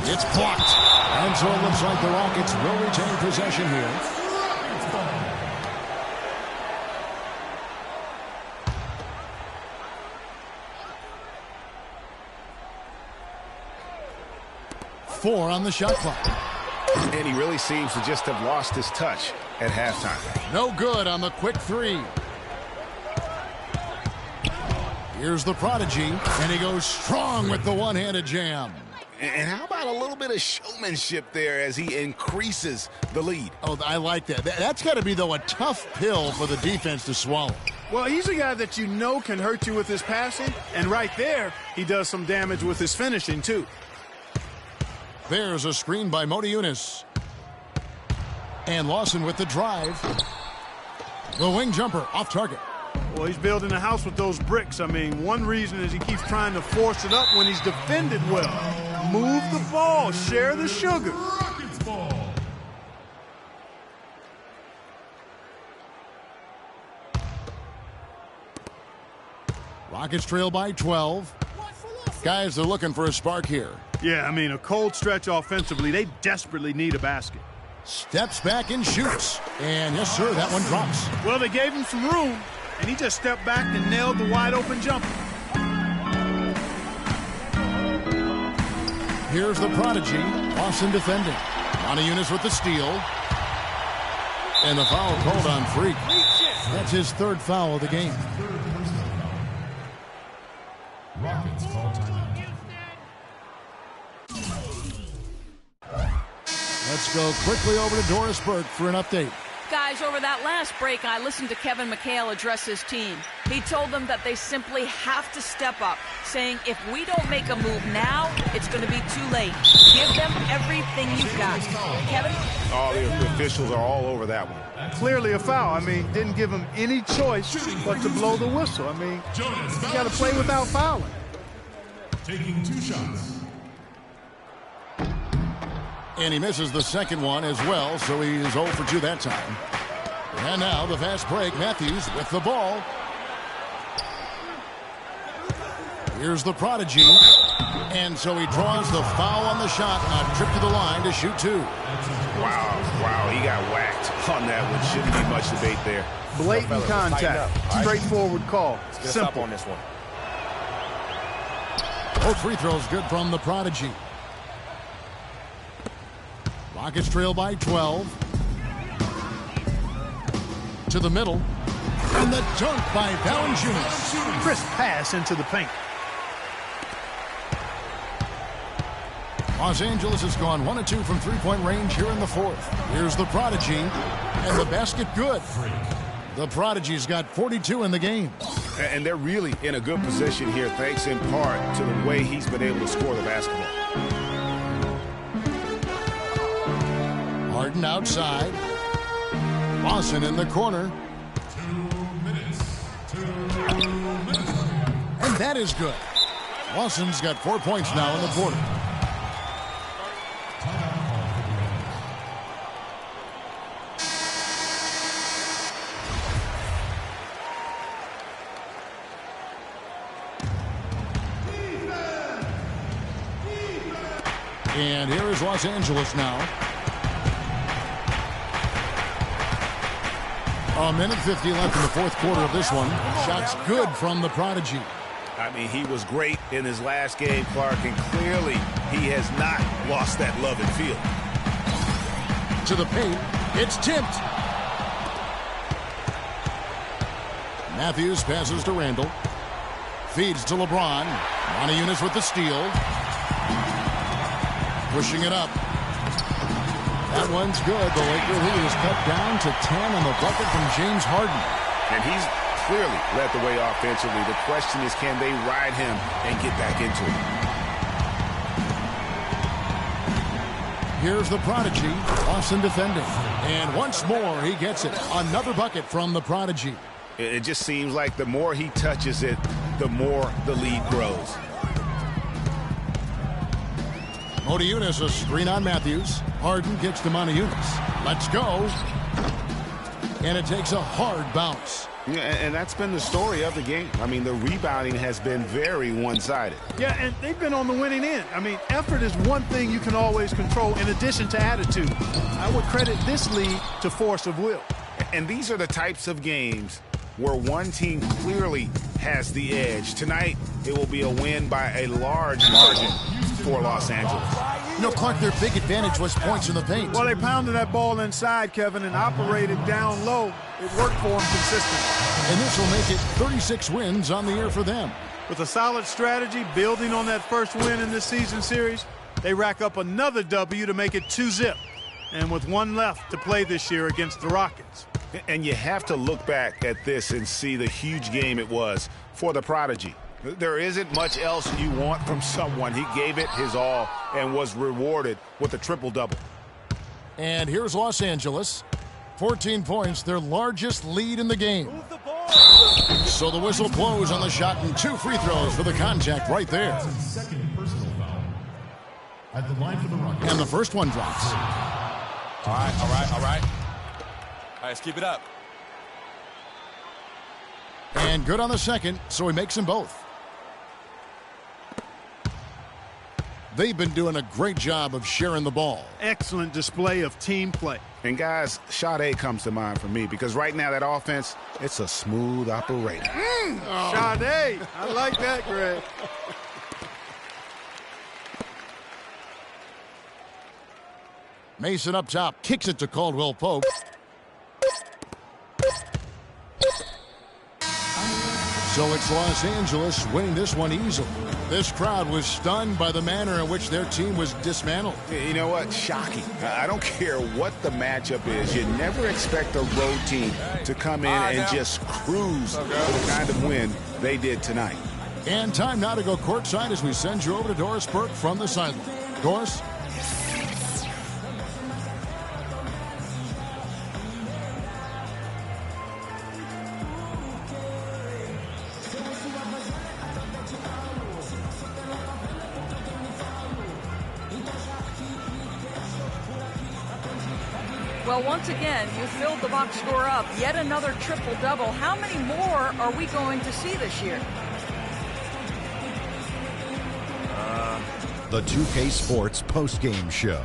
Speaker 3: It's blocked. And so it looks like the Rockets will retain possession here. Four on the shot clock.
Speaker 4: And he really seems to just have lost his touch at halftime.
Speaker 3: No good on the quick 3. Here's the prodigy, and he goes strong with the one-handed jam.
Speaker 4: And how about a little bit of showmanship there as he increases the lead?
Speaker 3: Oh, I like that. That's got to be, though, a tough pill for the defense to swallow.
Speaker 5: Well, he's a guy that you know can hurt you with his passing, and right there, he does some damage with his finishing, too.
Speaker 3: There's a screen by Moniunas. And Lawson with the drive. The wing jumper off target.
Speaker 5: Well, he's building a house with those bricks. I mean, one reason is he keeps trying to force it up when he's defended well. Move the ball. Share the sugar.
Speaker 8: Rockets ball.
Speaker 3: Rockets trail by 12. Guys, they're looking for a spark here.
Speaker 5: Yeah, I mean, a cold stretch offensively. They desperately need a basket.
Speaker 3: Steps back and shoots. And yes, sir, that one drops.
Speaker 5: Well, they gave him some room, and he just stepped back and nailed the wide-open jumper.
Speaker 3: Here's the prodigy. Lawson defending. Moniunas with the steal. And the foul called on Freak. That's his 3rd foul of the game.
Speaker 8: Rockets call timeout.
Speaker 3: Let's go quickly over to Doris Burke for an update.
Speaker 6: Guys, over that last break, I listened to Kevin McHale address his team. He told them that they simply have to step up, saying if we don't make a move now, it's going to be too late. Give them everything you've got. Kevin?
Speaker 4: All the officials are all over that one.
Speaker 5: Clearly a foul. I mean, didn't give him any choice but to blow the whistle. I mean, you got to play without fouling.
Speaker 8: Taking 2 shots.
Speaker 3: And he misses the second one as well, so he is 0 for 2 that time. And now the fast break. Matthews with the ball. Here's the prodigy. And so he draws the foul on the shot. A trip to the line to shoot 2.
Speaker 4: Wow, he got whacked on that one. Shouldn't be much debate there.
Speaker 5: Blatant contact. Straightforward call. Simple.
Speaker 9: On this one.
Speaker 3: Both free throws good from the prodigy. Rockets trail by 12. To the middle. And the dunk by Valanciunas.
Speaker 5: Crisp pass into the paint.
Speaker 3: Los Angeles has gone 1 of 2 from three-point range here in the fourth. Here's the Prodigy, and the basket good. The Prodigy's got 42 in the game.
Speaker 4: And they're really in a good position here, thanks in part to the way he's been able to score the basketball.
Speaker 3: Harden outside. Lawson in the corner.
Speaker 8: 2 minutes.
Speaker 3: And that is good. Lawson's got 4 points now in the quarter. And here is Los Angeles now. 1:50 left in the fourth quarter of this one. Shots good from the Prodigy.
Speaker 4: I mean, he was great in his last game, Clark, and clearly he has not lost that love and feel.
Speaker 3: To the paint, it's tipped. Matthews passes to Randall. Feeds to LeBron. Moniunas with the steal. Pushing it up. That one's good. The Laker lead is cut down to 10 on the bucket from James Harden.
Speaker 4: And he's clearly led the way offensively. The question is, can they ride him and get back into it?
Speaker 3: Here's the Prodigy. Lawson defending. And once more, he gets it. Another bucket from the Prodigy.
Speaker 4: It just seems like the more he touches it, the more the lead grows.
Speaker 3: Moniunas, a screen on Matthews. Harden gets to Moniunas. Let's go. And it takes a hard bounce.
Speaker 4: Yeah, and that's been the story of the game. I mean, the rebounding has been very one-sided.
Speaker 5: Yeah, and they've been on the winning end. I mean, effort is one thing you can always control in addition to attitude. I would credit this lead to force of will.
Speaker 4: And these are the types of games where one team clearly has the edge. Tonight, it will be a win by a large margin for Los Angeles.
Speaker 3: You know, Clark, their big advantage was points in the paint.
Speaker 5: Well, they pounded that ball inside, Kevin, and operated down low. It worked for them consistently.
Speaker 3: And this will make it 36 wins on the year for them.
Speaker 5: With a solid strategy, building on that first win in this season series, they rack up another W to make it 2-zip. And with one left to play this year against the Rockets.
Speaker 4: And you have to look back at this and see the huge game it was for the Prodigy. There isn't much else you want from someone. He gave it his all and was rewarded with a triple-double.
Speaker 3: And here's Los Angeles. 14 points, their largest lead in the game. So the whistle blows on the shot and 2 free throws for the contact right there.
Speaker 8: Second personal foul. At the line for the Rockets.
Speaker 3: And the first one drops.
Speaker 9: All right. Let's keep it up.
Speaker 3: And good on the second, so he makes them both. They've been doing a great job of sharing the ball.
Speaker 5: Excellent display of team play.
Speaker 4: And guys, Sade comes to mind for me because right now that offense, it's a smooth operation.
Speaker 5: Sade, I like that, Greg.
Speaker 3: Mason up top, kicks it to Caldwell Pope. So it's Los Angeles winning this one easily. This crowd was stunned by the manner in which their team was dismantled.
Speaker 4: You know what? Shocking. I don't care what the matchup is. You never expect a road team to come in and just cruise for the kind of win they did tonight.
Speaker 3: And time now to go courtside as we send you over to Doris Burke from the sideline. Doris?
Speaker 6: Well, once again, you filled the box score up. Yet another triple-double. How many more are we going to see this year?
Speaker 10: The 2K Sports postgame show.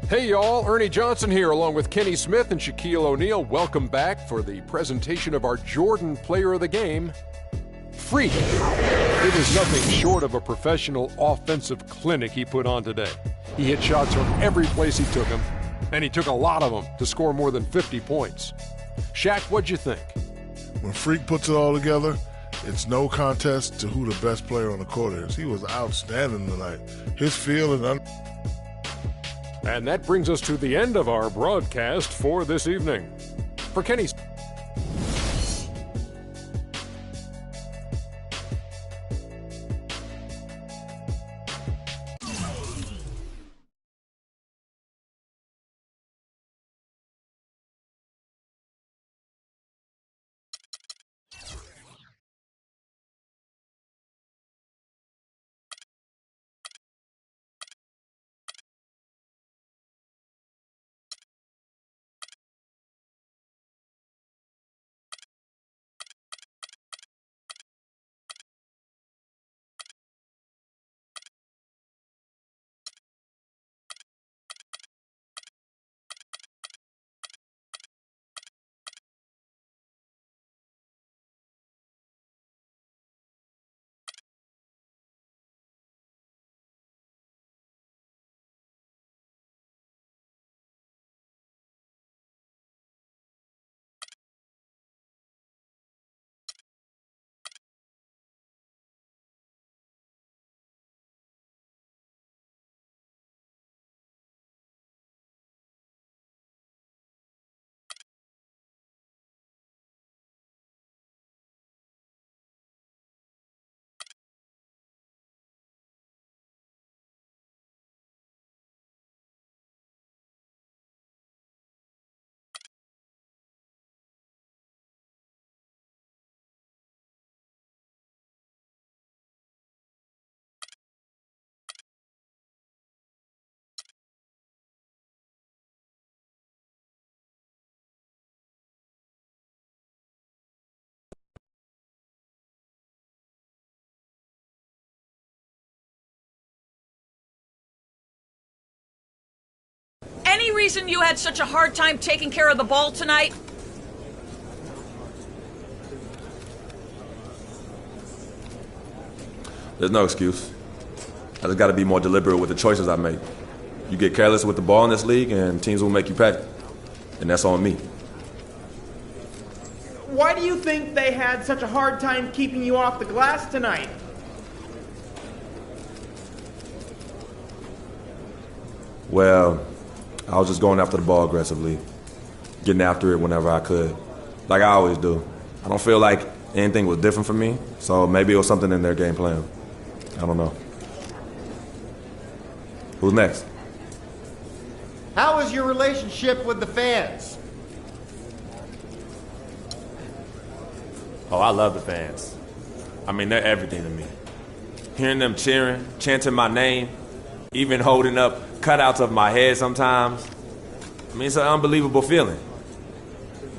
Speaker 1: Hey y'all, Ernie Johnson here along with Kenny Smith and Shaquille O'Neal. Welcome back for the presentation of our Jordan Player of the Game, Freak. It was nothing short of a professional offensive clinic he put on today. He hit shots from every place he took them, and he took a lot of them to score more than 50 points. Shaq, what'd you think?
Speaker 8: When Freak puts it all together, it's no contest to who the best player on the court is. He was outstanding tonight. His feel and
Speaker 1: And that brings us to the end of our broadcast for this evening. For Kenny.
Speaker 6: Any reason you had such a hard time taking care of the ball tonight?
Speaker 11: There's no excuse. I just got to be more deliberate with the choices I make. You get careless with the ball in this league, and teams will make you pay. And that's on me.
Speaker 12: Why do you think they had such a hard time keeping you off the glass tonight?
Speaker 11: Well, I was just going after the ball aggressively, getting after it whenever I could, like I always do. I don't feel like anything was different for me, so maybe it was something in their game plan. I don't know. Who's next?
Speaker 12: How is your relationship with the fans?
Speaker 11: Oh, I love the fans. I mean, they're everything to me. Hearing them cheering, chanting my name, even holding up cutouts of my head sometimes. I mean, it's an unbelievable feeling.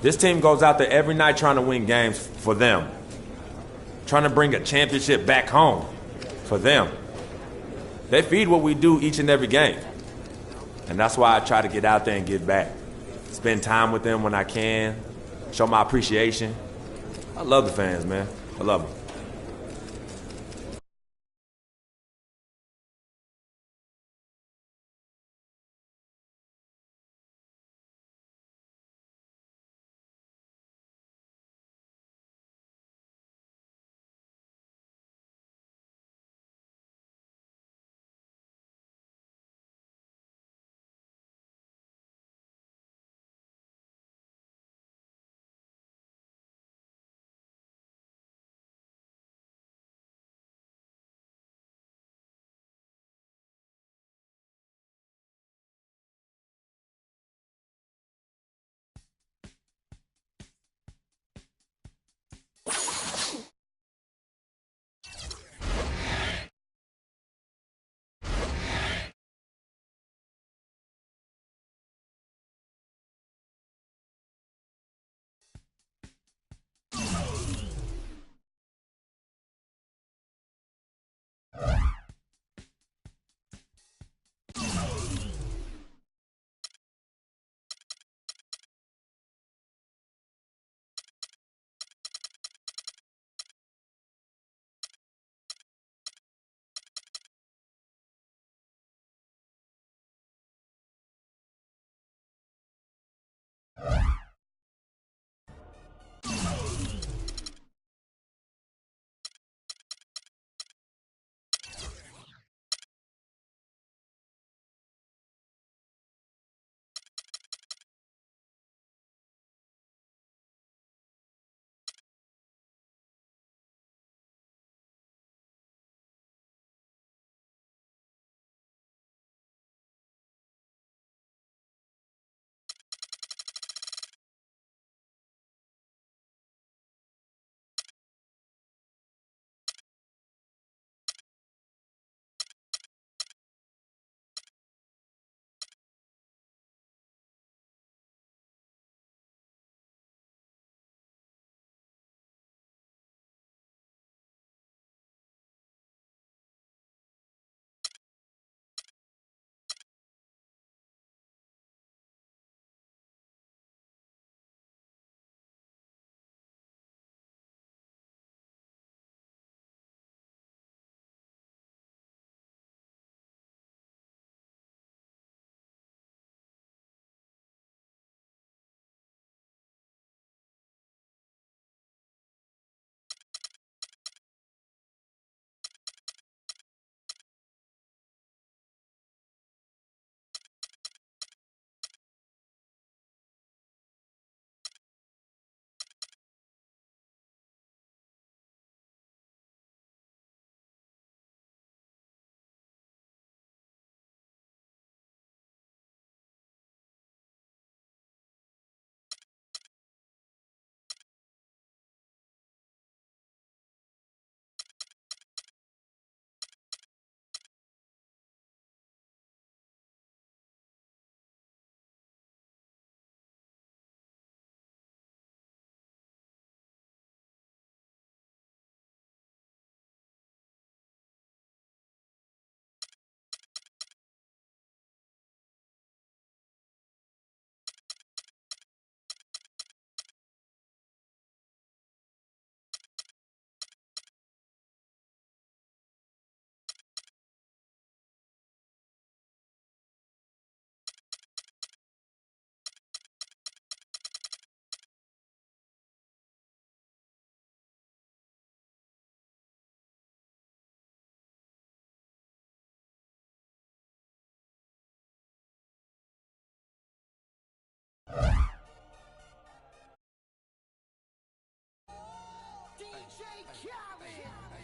Speaker 11: This team goes out there every night trying to win games for them. Trying to bring a championship back home for them. They feed what we do each and every game. And that's why I try to get out there and give back. Spend time with them when I can. Show my appreciation. I love the fans, man. I love them.
Speaker 13: DJ Karriere.